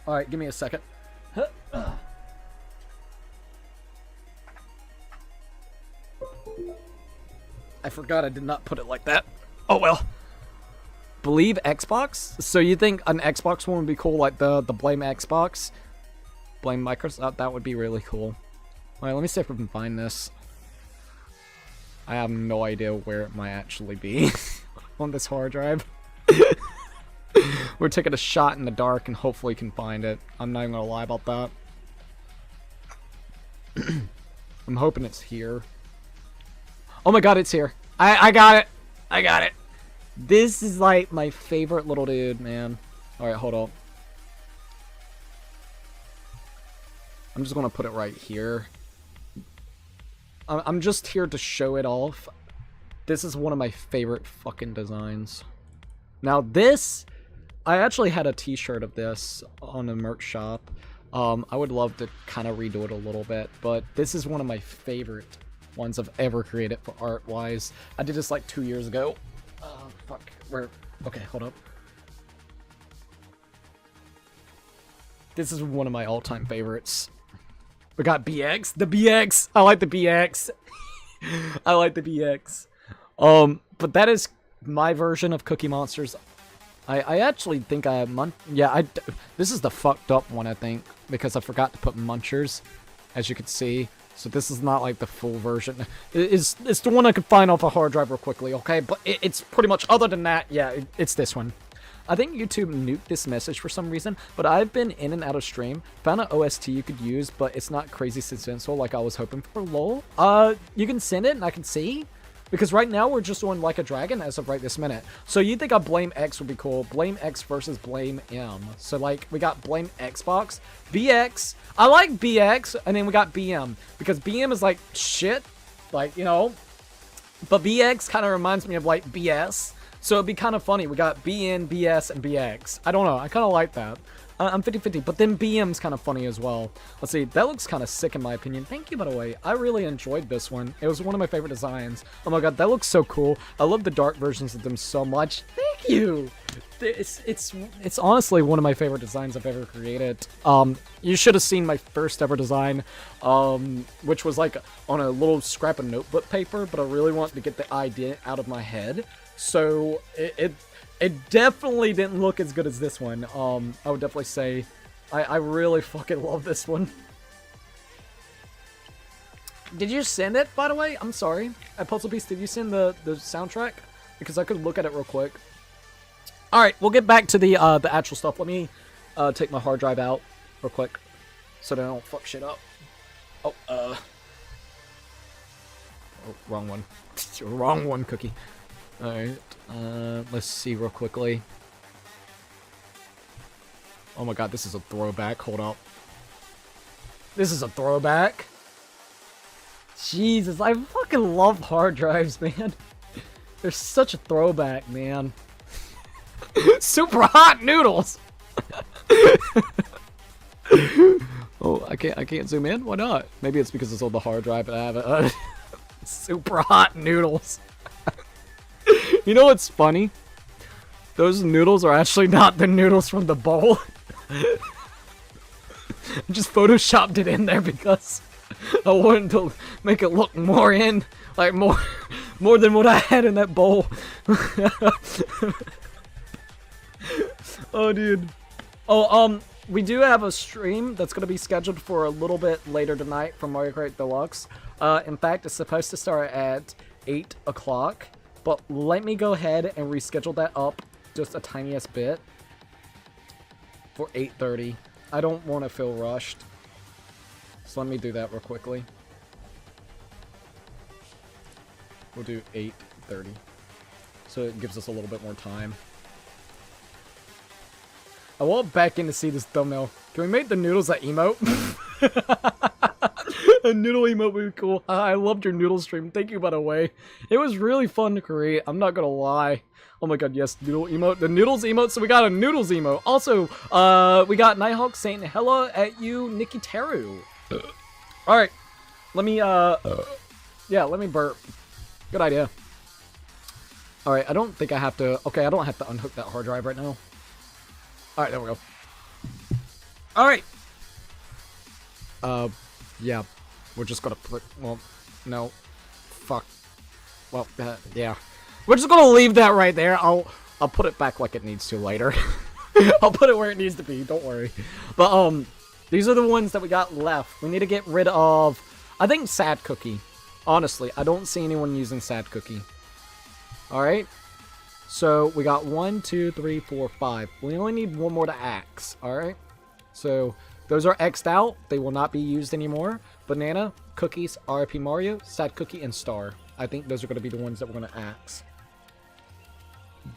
Alright, give me a second. I forgot I did not put it like that. Oh well. Believe Xbox? So you think an Xbox one would be cool, like the Blame Xbox? Blame Microsoft? That would be really cool. Alright, let me see if we can find this. I have no idea where it might actually be. On this hard drive. We're taking a shot in the dark and hopefully can find it. I'm not even gonna lie about that. I'm hoping it's here. Oh my god, it's here. I got it. I got it. This is like my favorite little dude, man. Alright, hold on. I'm just gonna put it right here. I'm just here to show it off. This is one of my favorite fucking designs. Now this, I actually had a t-shirt of this on the merch shop. I would love to kind of redo it a little bit, but this is one of my favorite ones I've ever created for art-wise. I did this like 2 years ago. Fuck, where? Okay, hold up. This is one of my all-time favorites. We got BX, the BX. I like the BX. I like the BX. But that is my version of Cookie Monsters. I actually think this is the fucked up one, I think, because I forgot to put munchers, as you can see. So this is not like the full version. It's the one I could find off a hard drive real quickly, okay? But it's pretty much, other than that, yeah, it's this one. I think YouTube nuked this message for some reason, but I've been in and out of stream, found an OST you could use, but it's not crazy suspenseful like I was hoping for, lol. You can send it and I can see. Because right now we're just doing Like a Dragon as of right this minute. So you think a Blame X would be cool. Blame X versus Blame M. So like we got Blame Xbox, BX. I like BX, and then we got BM. Because BM is like shit. Like, you know. But BX kind of reminds me of like BS. So it'd be kind of funny. We got BN, BS, and BX. I don't know. I kind of like that. I'm 50-50, but then BM's kind of funny as well. Let's see, that looks kind of sick in my opinion. Thank you, by the way. I really enjoyed this one. It was one of my favorite designs. Oh my god, that looks so cool. I love the dark versions of them so much. Thank you! It's honestly one of my favorite designs I've ever created. You should have seen my first ever design, which was like on a little scrap of notebook paper, but I really wanted to get the idea out of my head. So it definitely didn't look as good as this one. I would definitely say I really fucking love this one. Did you send it, by the way? I'm sorry. At Puzzle Piece, did you send the soundtrack? Because I could look at it real quick. Alright, we'll get back to the actual stuff. Let me take my hard drive out real quick so that I don't fuck shit up. Oh, wrong one. Wrong one, Cookie. Alright, let's see real quickly. Oh my god, this is a throwback. Hold up. This is a throwback. Jesus, I fucking love hard drives, man. They're such a throwback, man. Super hot noodles! Oh, I I can't zoom in. Why not? Maybe it's because it's on the hard drive and I have it. Super hot noodles. You know what's funny? Those noodles are actually not the noodles from the bowl. I just photoshopped it in there because I wanted to make it look more more than what I had in that bowl. Oh, dude. Oh, we do have a stream that's going to be scheduled for a little bit later tonight from Mario Kart Deluxe. In fact, it's supposed to start at 8 o'clock, but let me go ahead and reschedule that up just a tiniest bit for 8:30. I don't want to feel rushed, so let me do that real quickly. We'll do 8:30, so it gives us a little bit more time. I walked back in to see this thumbnail. Can we make the noodles that emote? A noodle emote would be cool. I loved your noodle stream. Thank you, by the way. It was really fun to create. I'm not gonna lie. Oh my god, yes, noodle emote. The noodles emote. So we got a noodles emote. Also, we got Nighthawk saying hello at you, Nikki Teru. All right, let me yeah, let me burp. Good idea. All right, I don't think I have to. Okay, I don't have to unhook that hard drive right now. All right, there we go. All right. Yeah, we're just gonna put. Well, no, fuck. Well, yeah, we're just gonna leave that right there. I'll put it back like it needs to later. I'll put it where it needs to be. Don't worry. But these are the ones that we got left. We need to get rid of. I think Sad Cookie. Honestly, I don't see anyone using Sad Cookie. All right. So we got 1, 2, 3, 4, 5. We only need one more to axe. All right. So those are X'd out. They will not be used anymore. Banana, Cookies, RIP Mario, Sad Cookie, and Star. I think those are going to be the ones that we're going to axe.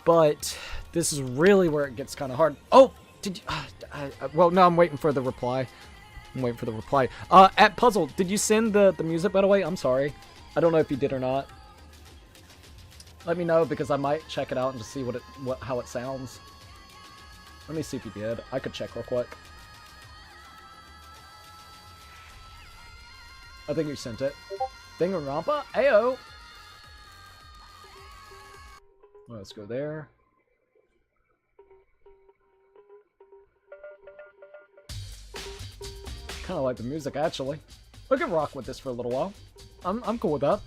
But this is really where it gets kind of hard. Oh, did you? Well, no, I'm waiting for the reply. I'm waiting for the reply. At Puzzle, did you send the music, by the way? I'm sorry. I don't know if you did or not. Let me know because I might check it out and just see how it sounds. Let me see if you did. I could check real quick. I think you sent it. Dingarampa? Ayo! Well, let's go there. Kind of like the music, actually. We can rock with this for a little while. I'm cool with that.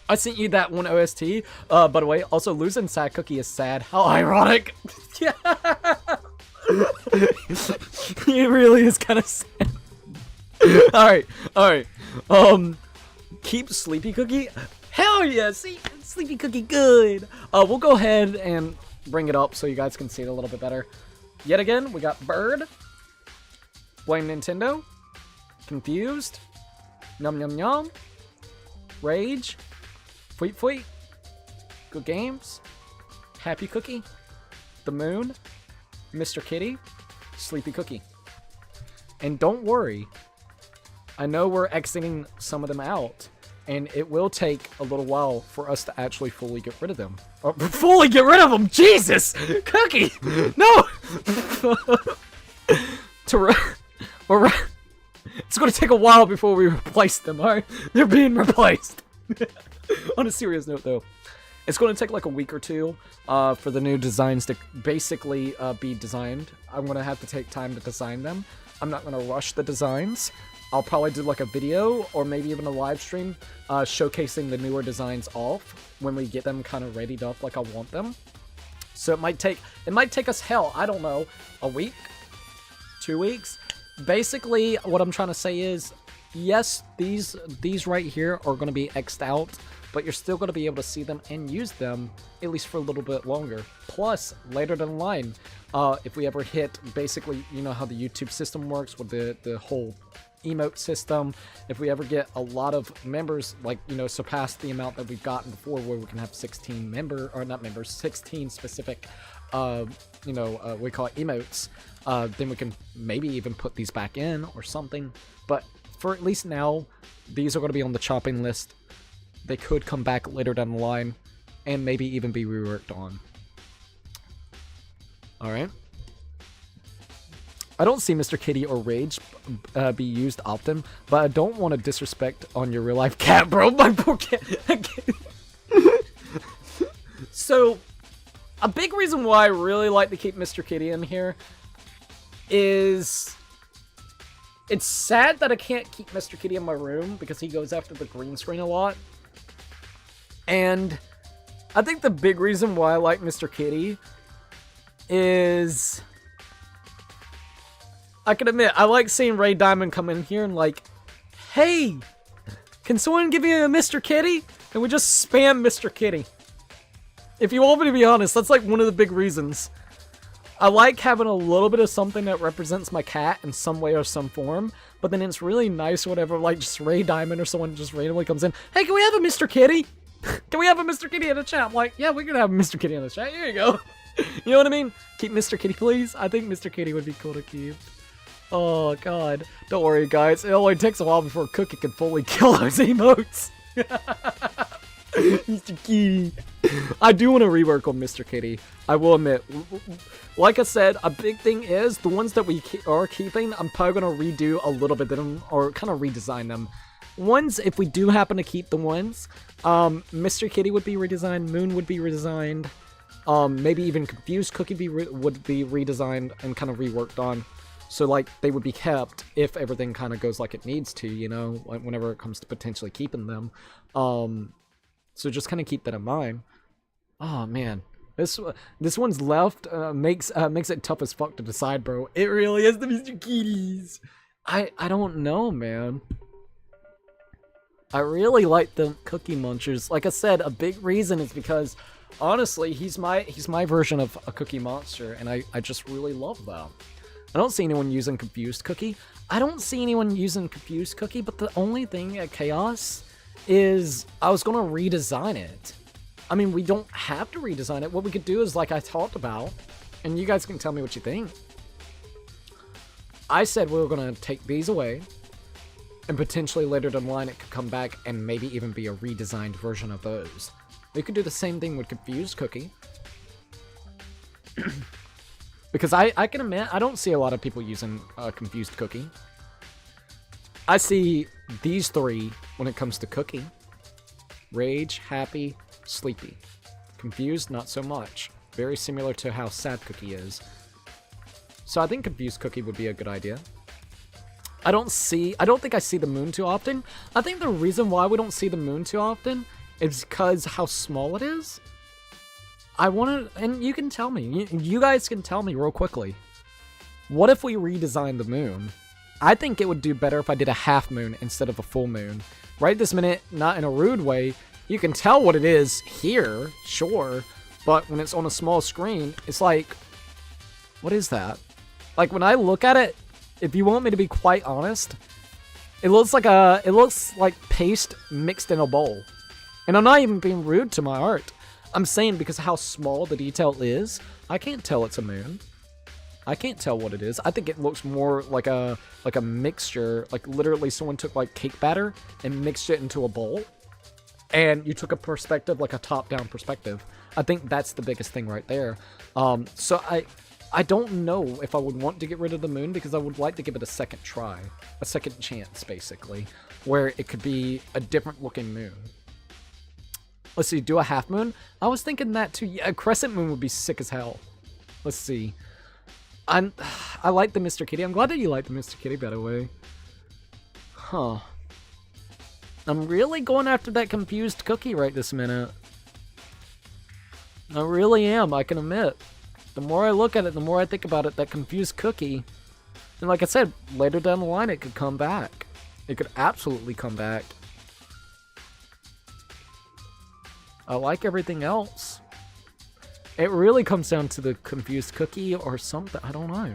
I sent you that one OST. By the way, also losing Sad Cookie is sad. How ironic. Yeah. It really is kind of sad. Alright. Keep Sleepy Cookie? Hell yeah! See, Sleepy Cookie good! We'll go ahead and bring it up so you guys can see it a little bit better. Yet again, we got Bird. Blame Nintendo. Confused. Num Num Num. Rage. Fweet Fweet. Good Games. Happy Cookie. The Moon. Mr. Kitty. Sleepy Cookie. And don't worry. I know we're exiting some of them out. And it will take a little while for us to actually fully get rid of them. Oh, fully get rid of them? Jesus! Cookie! No! It's going to take a while before we replace them, alright? They're being replaced. On a serious note, though, it's going to take like a week or two for the new designs to basically be designed. I'm going to have to take time to design them. I'm not going to rush the designs. I'll probably do like a video or maybe even a live stream showcasing the newer designs off when we get them kind of readied up like I want them. So it might take us, hell, I don't know, a week, 2 weeks. Basically, what I'm trying to say is, yes, these right here are going to be X'd out, but you're still going to be able to see them and use them at least for a little bit longer. Plus, later down the line, if we ever hit, basically, you know how the YouTube system works with the whole emote system. If we ever get a lot of members, like, you know, surpass the amount that we've gotten before, where we can have 16 16 specific, we call it emotes, then we can maybe even put these back in or something. But for at least now, these are going to be on the chopping list. They could come back later down the line and maybe even be reworked on. Alright. I don't see Mr. Kitty or Rage be used often, but I don't want to disrespect on your real life cat, bro. My poor cat. So, a big reason why I really like to keep Mr. Kitty in here is it's sad that I can't keep Mr. Kitty in my room because he goes after the green screen a lot. And I think the big reason why I like Mr. Kitty is I can admit I like seeing Ray Diamond come in here and like, hey, can someone give me a Mr. Kitty? And we just spam Mr. Kitty. If you want me to be honest, that's like one of the big reasons. I like having a little bit of something that represents my cat in some way or some form, but then it's really nice or whatever, like just Ray Diamond or someone just randomly comes in, hey, can we have a Mr. Kitty? Can we have a Mr. Kitty in the chat? I'm like, yeah, we can have a Mr. Kitty in the chat. Here you go. You know what I mean? Keep Mr. Kitty, please. I think Mr. Kitty would be cool to keep. Oh, God. Don't worry, guys. It only takes a while before Cookie can fully kill those emotes. Mr. Kitty. I do want to rework on Mr. Kitty. I will admit. Like I said, a big thing is the ones that we are keeping, I'm probably going to redo a little bit of them or kind of redesign them. Ones, if we do happen to keep the ones, Mr. Kitty would be redesigned, Moon would be redesigned, maybe even Confused Cookie would be redesigned and kind of reworked on. So, like, they would be kept if everything kind of goes like it needs to, you know, like whenever it comes to potentially keeping them. So just kind of keep that in mind. Oh, man. This one's left makes it tough as fuck to decide, bro. It really is the Mr. Kitties. I don't know, man. I really like the Cookie Munchers. Like I said, a big reason is because, honestly, he's my version of a Cookie Monster, and I just really love that. I don't see anyone using Confused Cookie. I don't see anyone using Confused Cookie, but the only thing at Chaos is I was going to redesign it. I mean, we don't have to redesign it. What we could do is, like I talked about, and you guys can tell me what you think. I said we were going to take these away, and potentially later down the line it could come back and maybe even be a redesigned version of those. We could do the same thing with Confused Cookie. Because I can admit, I don't see a lot of people using Confused Cookie. I see these three when it comes to Cookie. Rage, Happy, Sleepy. Confused, not so much. Very similar to how Sad Cookie is. So I think Confused Cookie would be a good idea. I don't think I see the Moon too often. I think the reason why we don't see the Moon too often is because how small it is. I want to, and you can tell me, you guys can tell me real quickly. What if we redesigned the Moon? I think it would do better if I did a half moon instead of a full moon. Right this minute, not in a rude way, you can tell what it is here, sure, but when it's on a small screen, it's like, what is that? Like when I look at it, if you want me to be quite honest, it looks like paste mixed in a bowl. And I'm not even being rude to my art. I'm saying because of how small the detail is, I can't tell it's a moon. I can't tell what it is. I think it looks more like a mixture, like literally someone took like cake batter and mixed it into a bowl. And you took a perspective, like a top-down perspective. I think that's the biggest thing right there. So I don't know if I would want to get rid of the moon because I would like to give it a second try. A second chance, basically. Where it could be a different looking moon. Let's see, do a half moon? I was thinking that too. Yeah, a crescent moon would be sick as hell. Let's see. I like the Mr. Kitty. I'm glad that you like the Mr. Kitty, by the way. Huh. I'm really going after that Confused Cookie right this minute. I really am, I can admit. The more I look at it, the more I think about it, that Confused Cookie. And like I said, later down the line, it could come back. It could absolutely come back. I like everything else. It really comes down to the Confused Cookie or something. I don't know.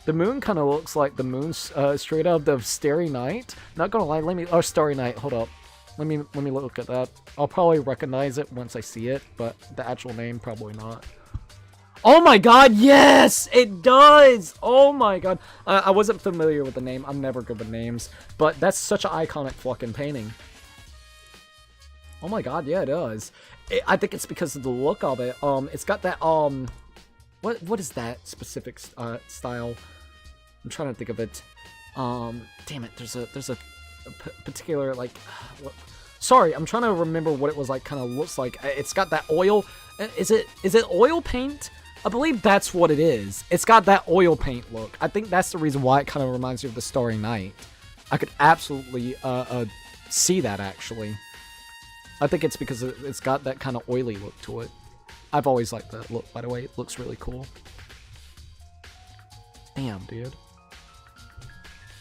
The moon kind of looks like the moon straight out of the Starry Night. Not gonna lie, Starry Night. Hold up. Let me look at that. I'll probably recognize it once I see it, but the actual name probably not. Oh my god, yes! It does! Oh my god. I wasn't familiar with the name. I'm never good with names. But that's such an iconic fucking painting. Oh my god, yeah, it does. I think it's because of the look of it. It's got that, what is that specific style? I'm trying to think of it. Damn it, there's a particular, like, sorry, I'm trying to remember what it was like, kind of looks like. It's got that oil, is it oil paint? I believe that's what it is. It's got that oil paint look. I think that's the reason why it kind of reminds you of the Starry Night. I could absolutely see that, actually. I think it's because it's got that kind of oily look to it. I've always liked that look, by the way. It looks really cool. Damn, dude.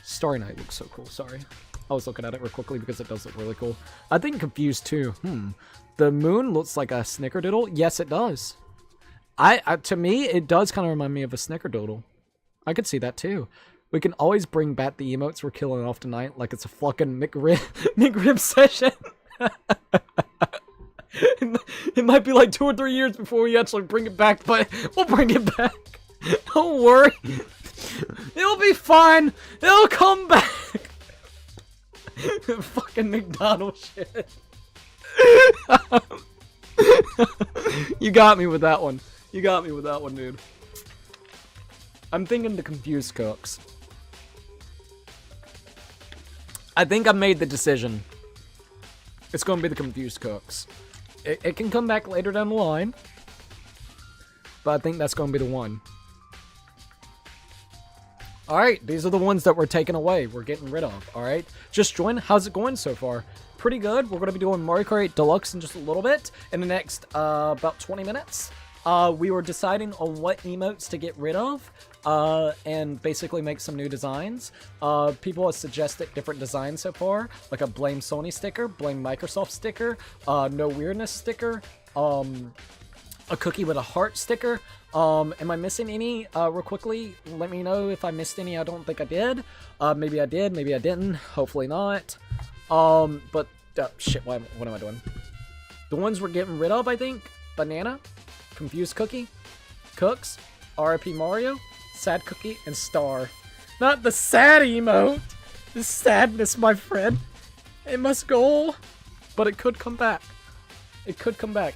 Starry Night looks so cool, sorry. I was looking at it real quickly because it does look really cool. I think Confused too. The moon looks like a snickerdoodle. Yes, it does. To me, it does kind of remind me of a snickerdoodle. I could see that too. We can always bring back the emotes we're killing off tonight like it's a fucking McRib session. It might be like 2 or 3 years before we actually bring it back, but we'll bring it back. Don't worry. It'll be fine. It'll come back. Fucking McDonald's shit. You got me with that one. You got me with that one, dude. I'm thinking the Confused Cooks. I think I made the decision. It's going to be the Confused Cooks. It can come back later down the line, but I think that's going to be the one. Alright, these are the ones that we're taking away. We're getting rid of, alright? Just join. How's it going so far? Pretty good. We're going to be doing Mario Kart 8 Deluxe in just a little bit. In the next, about 20 minutes. We were deciding on what emotes to get rid of, and basically make some new designs. People have suggested different designs so far, like a Blame Sony sticker, Blame Microsoft sticker, No Weirdness sticker, a cookie with a heart sticker. Am I missing any? Real quickly, let me know if I missed any. I don't think I did. Maybe I did, maybe I didn't. Hopefully not. But, shit, what am I doing? The ones we're getting rid of, I think. Banana, Confused Cookie, Cooks, RIP Mario, Sad Cookie, and Star. Not the sad emote. The sadness, my friend. It must go. But it could come back. It could come back.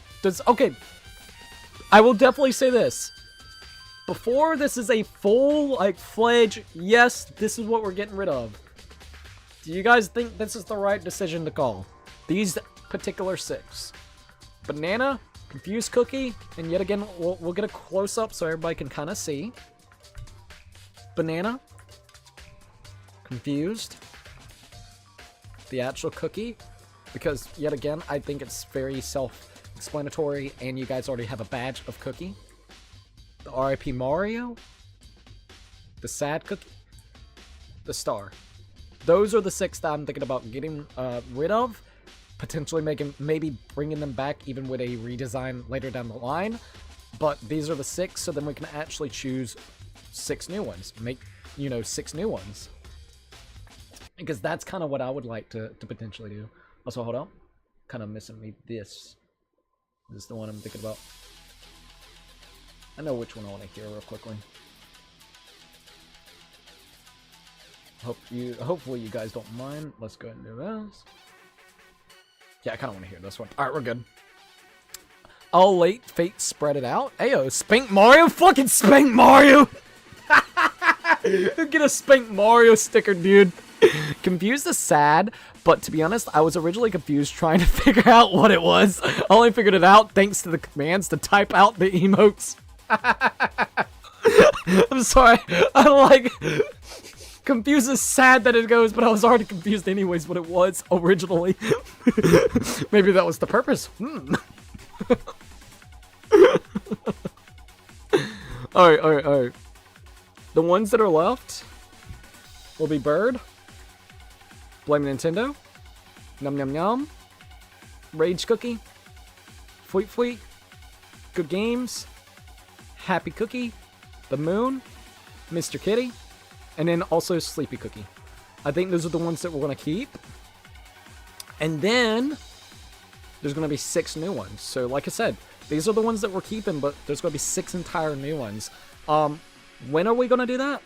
Okay. I will definitely say this. Before this is a full, like, fledged, yes, this is what we're getting rid of. Do you guys think this is the right decision to call? These particular 6. Banana, Confused Cookie, and yet again, we'll get a close-up so everybody can kind of see. Banana, Confused, the actual cookie, because yet again, I think it's very self-explanatory, and you guys already have a badge of cookie. The RIP Mario, the sad cookie, the star. Those are the 6 that I'm thinking about getting rid of. Potentially maybe bringing them back even with a redesign later down the line. But these are the 6, so then we can actually choose 6 new ones. Make, 6 new ones. Because that's kind of what I would like to potentially do. Also, hold on. Kind of missing me this. This is the one I'm thinking about. I know which one I want to hear real quickly. Hopefully you guys don't mind. Let's go ahead and do this. Yeah, I kind of want to hear this one. Alright, we're good. I'll let fate spread it out. Ayo, Spank Mario? Fucking Spank Mario! Get a Spank Mario sticker, dude. Confused is sad, but to be honest, I was originally confused trying to figure out what it was. I only figured it out thanks to the commands to type out the emotes. I'm sorry. I like... Confused is sad that it goes, but I was already confused anyways what it was originally. Maybe that was the purpose. Alright. The ones that are left will be Bird, Blame Nintendo, Num Num Num, Rage Cookie, Fleet Fleet, Good Games, Happy Cookie, The Moon, Mr. Kitty, and then also Sleepy Cookie. I think those are the ones that we're going to keep. And then there's going to be 6 new ones. So like I said, these are the ones that we're keeping, but there's going to be 6 entire new ones. When are we going to do that?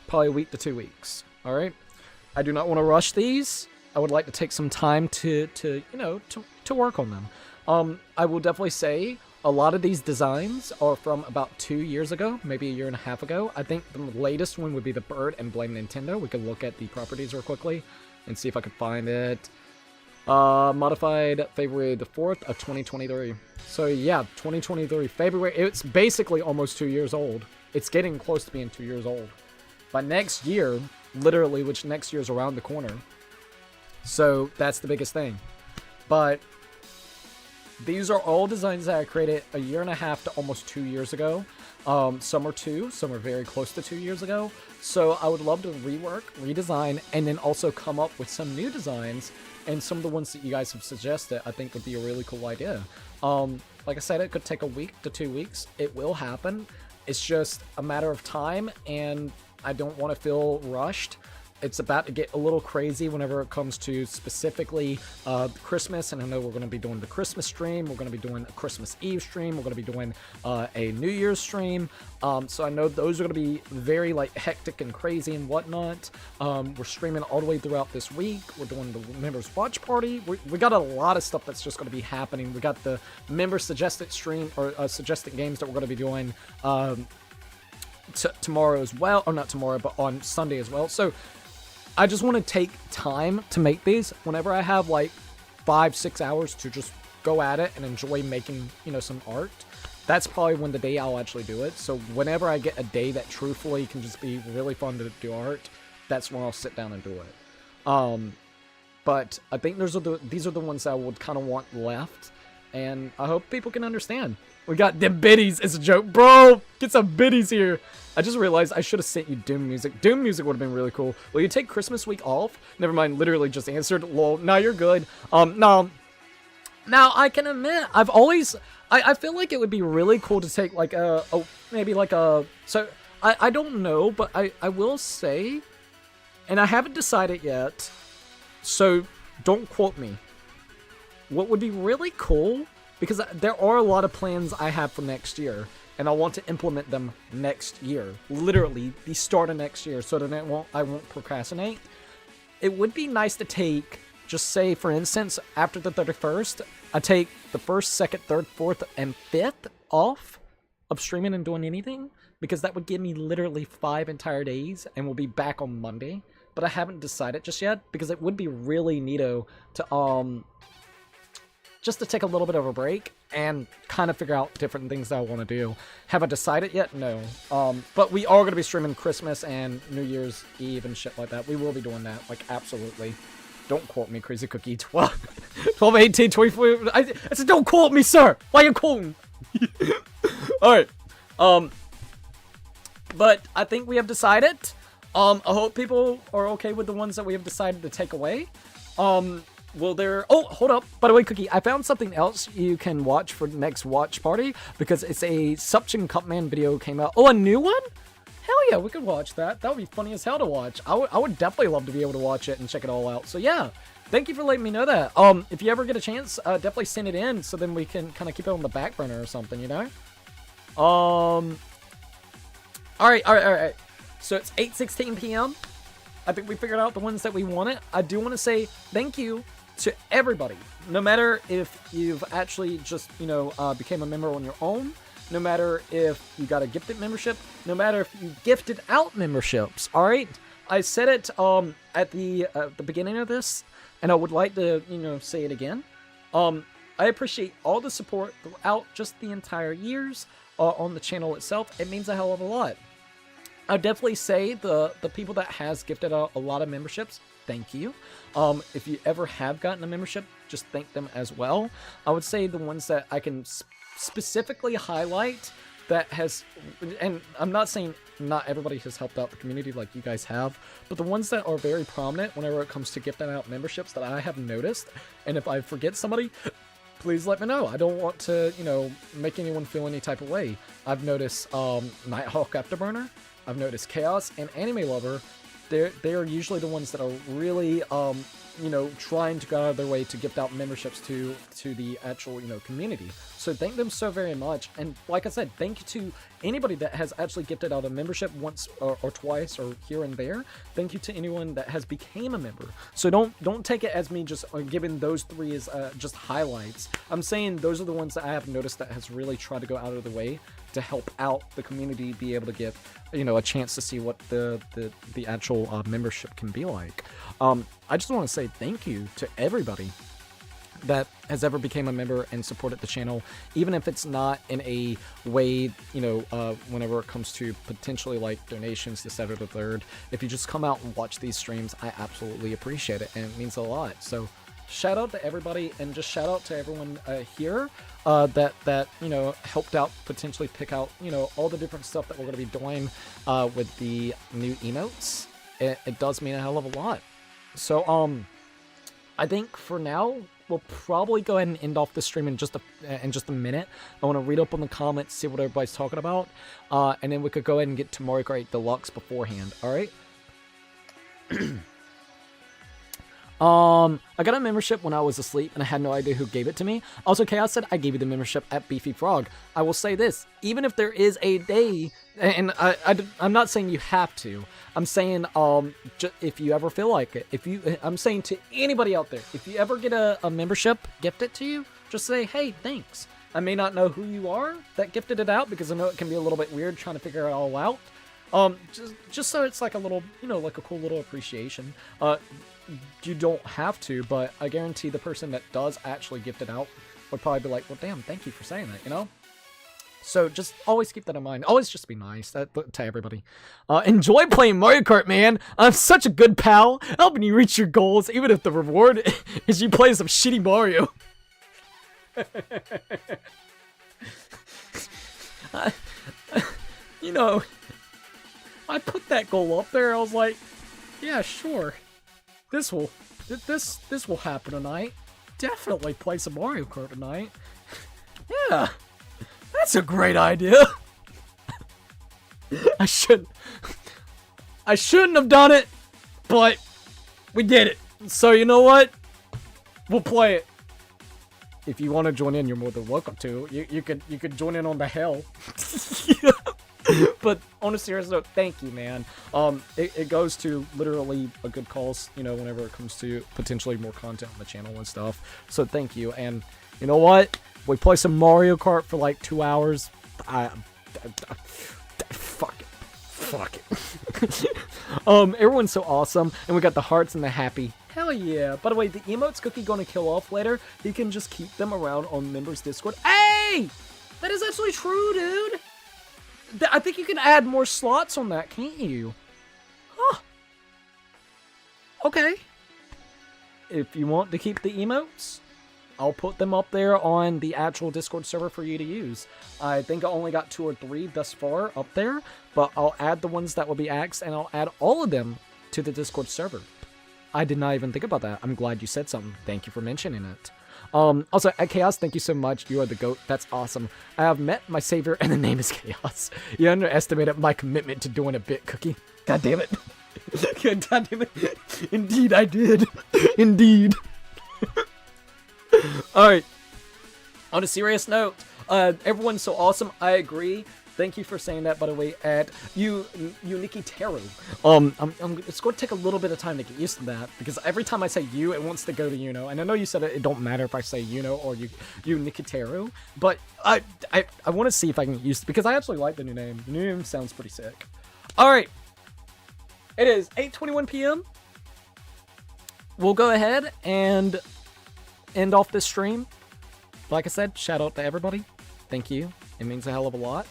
Probably a week to 2 weeks. All right. I do not want to rush these. I would like to take some time to work on them. I will definitely say A lot of these designs are from about 2 years ago, maybe a year and a half ago. I think the latest one would be the bird and Blame Nintendo. We could look at the properties real quickly and see if I can find it. Modified February the 4th of 2023. So yeah, 2023 February. It's basically almost 2 years old. It's getting close to being 2 years old. By next year, literally, which next year is around the corner. So that's the biggest thing. But these are all designs that I created a year and a half to almost 2 years ago. Some are 2, some are very close to 2 years ago. So I would love to rework, redesign, and then also come up with some new designs. And some of the ones that you guys have suggested, I think would be a really cool idea. Like I said, it could take a week to 2 weeks. It will happen. It's just a matter of time, and I don't want to feel rushed. It's about to get a little crazy whenever it comes to specifically Christmas, and I know we're going to be doing the Christmas stream, we're going to be doing a Christmas Eve stream, we're going to be doing a New Year's stream, so I know those are going to be very like hectic and crazy and whatnot. We're streaming all the way throughout this week. We're doing the members watch party. We got a lot of stuff that's just going to be happening. We got the member suggested stream, or suggested games that we're going to be doing tomorrow as well, or not tomorrow, but on Sunday as well. So I just want to take time to make these. Whenever I have like 5-6 hours to just go at it and enjoy making, you know, some art, that's probably when the day I'll actually do it. So whenever I get a day that truthfully can just be really fun to do art, that's when I'll sit down and do it. But I think these are the ones that I would kind of want left, and I hope people can understand. We got the biddies. It's a joke. Bro, get some biddies here. I just realized I should have sent you Doom music. Doom music would have been really cool. Will you take Christmas week off? Never mind, literally just answered. Lol. No, you're good. No. Now, I can admit, I've always... I feel like it would be really cool to take, like, maybe, like, So, I don't know, but I will say... And I haven't decided yet, so don't quote me. What would be really cool... Because there are a lot of plans I have for next year, and I want to implement them next year. Literally, the start of next year, so that I won't procrastinate. It would be nice to take, just say, for instance, after the 31st, I take the 1st, 2nd, 3rd, 4th, and 5th off of streaming and doing anything, because that would give me literally 5 entire days, and we'll be back on Monday. But I haven't decided just yet, because it would be really neato to, just to take a little bit of a break and kind of figure out different things that I want to do. Have I decided yet? No. But we are going to be streaming Christmas and New Year's Eve and shit like that. We will be doing that, like, absolutely. Don't quote me, Crazy Cookie. 12, 18, 24. I said, don't quote me, sir! Why are you quoting? Alright. But I think we have decided. I hope people are okay with the ones that we have decided to take away. Will there... Oh, hold up. By the way, Cookie, I found something else you can watch for the next watch party, because it's a Suction Cupman video came out. Oh, a new one? Hell yeah, we could watch that. That would be funny as hell to watch. I would definitely love to be able to watch it and check it all out. So yeah, thank you for letting me know that. If you ever get a chance, definitely send it in, so then we can kind of keep it on the back burner or something, you know? Alright. So it's 8:16 p.m. I think we figured out the ones that we wanted. I do want to say thank you to everybody. No matter if you've actually just, you know, became a member on your own, no matter if you got a gifted membership, no matter if you gifted out memberships, alright? I said it at the beginning of this, and I would like to, you know, say it again. I appreciate all the support throughout just the entire years on the channel itself. It means a hell of a lot. I'd definitely say the people that has gifted a lot of memberships, thank you. If you ever have gotten a membership, just thank them as well. I would say the ones that I can specifically highlight that has, and I'm not saying not everybody has helped out the community like you guys have, but the ones that are very prominent whenever it comes to gifting out memberships that I have noticed, and if I forget somebody, please let me know. I don't want to, you know, make anyone feel any type of way. I've noticed Nighthawk Afterburner, I've noticed Chaos, and Anime Lover. They are usually the ones that are really you know, trying to go out of their way to gift out memberships to the actual, you know, community. So thank them so very much. And like I said, thank you to anybody that has actually gifted out a membership once or twice or here and there. Thank you to anyone that has became a member. So don't take it as me just giving those three as just highlights. I'm saying those are the ones that I have noticed that has really tried to go out of the way to help out the community be able to get, you know, a chance to see what the actual membership can be like. I just want to say thank you to everybody that has ever became a member and supported the channel, even if it's not in a way, you know, whenever it comes to potentially like donations this, that, or the third. If you just come out and watch these streams, I absolutely appreciate it, and it means a lot. So shout out to everybody, and just shout out to everyone here that you know, helped out potentially pick out, you know, all the different stuff that we're going to be doing with the new emotes. It does mean a hell of a lot. So I think for now we'll probably go ahead and end off the stream in just a minute. I want to read up on the comments, see what everybody's talking about, and then we could go ahead and get to Mario Kart 8 Deluxe beforehand. All right. I got a membership when I was asleep and I had no idea who gave it to me. Also, Chaos said, I gave you the membership at Beefy Frog. I will say this, even if there is a day, and I'm not saying you have to, I'm saying, if you ever feel like it, I'm saying to anybody out there, if you ever get a membership gifted to you, just say, hey, thanks. I may not know who you are that gifted it out, because I know it can be a little bit weird trying to figure it all out. Just so it's like a little, you know, like a cool little appreciation. You don't have to, but I guarantee the person that does actually gift it out would probably be like, well, damn, thank you for saying that, you know? So just always keep that in mind. Always just be nice to everybody. Enjoy playing Mario Kart, man. I'm such a good pal, helping you reach your goals, even if the reward is you play some shitty Mario. You know, I put that goal up there. I was like, yeah, sure. This will happen tonight. Definitely play some Mario Kart tonight. Yeah, that's a great idea. I shouldn't have done it, but we did it. So you know what? We'll play it. If you want to join in, you're more than welcome to. You could join in on the hell. But on a serious note, thank you, man. It goes to literally a good cause, you know, whenever it comes to potentially more content on the channel and stuff. So thank you. And you know what? We play some Mario Kart for like 2 hours. Fuck it. Everyone's so awesome, and we got the hearts and the happy. Hell yeah. By the way, the emotes Cookie gonna kill off later. He can just keep them around on members Discord. Hey! That is actually true, dude. I think you can add more slots on that, can't you? Huh. Okay. If you want to keep the emotes, I'll put them up there on the actual Discord server for you to use. I think I only got 2 or 3 thus far up there, but I'll add the ones that will be axed, and I'll add all of them to the Discord server. I did not even think about that. I'm glad you said something. Thank you for mentioning it. Also, at Chaos, thank you so much. You are the GOAT. That's awesome. I have met my savior, and the name is Chaos. You underestimated my commitment to doing a bit, Cookie. God damn it. God damn it. Indeed, I did. Indeed. Alright. On a serious note, everyone's so awesome. I agree. Thank you for saying that, by the way, at you Nikki Teru. It's going to take a little bit of time to get used to that, because every time I say you, it wants to go to Yuno. And I know you said it don't matter if I say Yuno or you Nikki Teru, but I want to see if I can use it, because I actually like the new name. The new name sounds pretty sick. Alright. It is 8:21 p.m. We'll go ahead and end off this stream. Like I said, shout out to everybody. Thank you. It means a hell of a lot.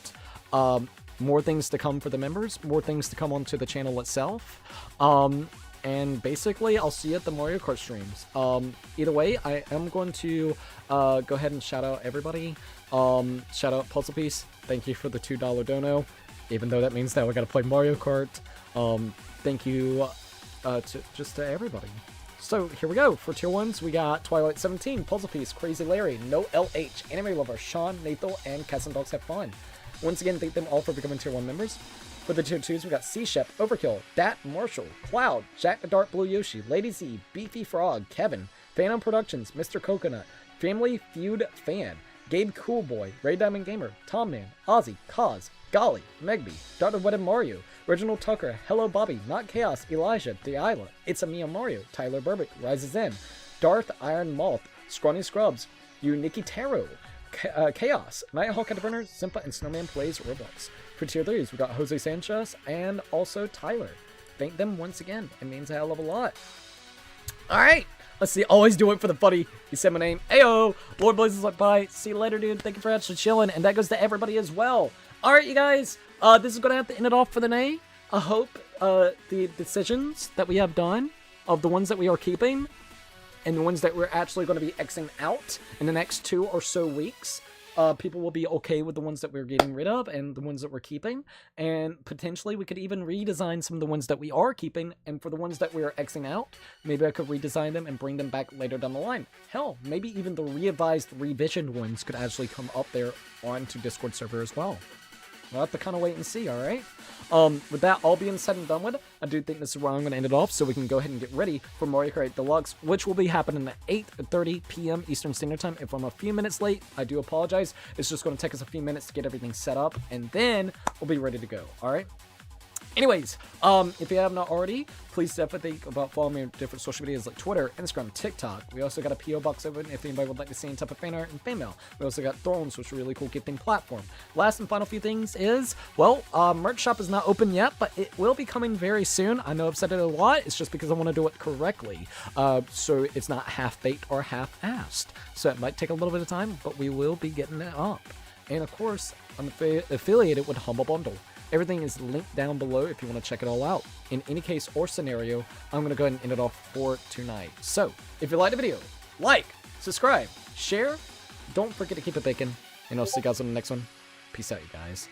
More things to come for the members, more things to come onto the channel itself, and basically I'll see you at the Mario Kart streams. Either way, I am going to go ahead and shout out everybody. Shout out Puzzle Piece, thank you for the $2 dono, even though that means that we gotta play Mario Kart. Thank you to everybody. So here we go. For tier 1s, we got Twilight 17, Puzzle Piece, Crazy Larry, No LH, Anime Lover, Sean, Nathan, and Cats and Dogs Have Fun. Once again, thank them all for becoming tier 1 members. For the tier 2s, we got Sea Shep, Overkill, Dat, Marshall, Cloud, Jack the Dark Blue Yoshi, Lady Z, Beefy Frog, Kevin, Phantom Productions, Mr. Coconut, Family Feud Fan, Gabe Coolboy, Ray Diamond Gamer, Tom Man, Ozzy, Kaz, Golly, Megby, Dr. Wedded Mario, Reginald Tucker, Hello Bobby, Not Chaos, Elijah, Deila, It's a Mia Mario, Tyler Burbick, Rises In, Darth Iron Moth, Scrawny Scrubs, Nikki Taro, Chaos, Nighthawk Afterburner, Simpa, and Snowman Plays Roblox. For tier 3s, we got Jose Sanchez and also Tyler. Thank them once again. It means a hell of a lot. Alright, let's see. Always do it for the buddy. He said my name. Ayo! Lord Blazes like bye. See you later, dude. Thank you for actually chilling. And that goes to everybody as well. Alright, you guys. This is going to have to end it off for the day. I hope the decisions that we have done of the ones that we are keeping and the ones that we're actually going to be Xing out in the next 2 or so weeks, people will be okay with the ones that we're getting rid of and the ones that we're keeping. And potentially we could even redesign some of the ones that we are keeping. And for the ones that we're Xing out, maybe I could redesign them and bring them back later down the line. Hell, maybe even the revised, revisioned ones could actually come up there onto Discord server as well. We'll have to kind of wait and see, alright? With that all being said and done with, I do think this is where I'm going to end it off, so we can go ahead and get ready for Mario Kart 8 Deluxe, which will be happening at 8:30 p.m. Eastern Standard Time. If I'm a few minutes late, I do apologize. It's just going to take us a few minutes to get everything set up, and then we'll be ready to go, alright? Anyways, if you have not already, please definitely think about following me on different social medias like Twitter, Instagram, TikTok. We also got a P.O. box open if anybody would like to see any type of fan art and fan mail. We also got Thrones, which is a really cool gifting platform. Last and final few things is, well, merch shop is not open yet, but it will be coming very soon. I know I've said it a lot. It's just because I want to do it correctly. So it's not half-baked or half-assed. So it might take a little bit of time, but we will be getting it up. And of course, I'm affiliated with Humble Bundle. Everything is linked down below if you want to check it all out. In any case or scenario, I'm going to go ahead and end it off for tonight. So, if you liked the video, like, subscribe, share, don't forget to keep it baking, and I'll see you guys on the next one. Peace out, you guys.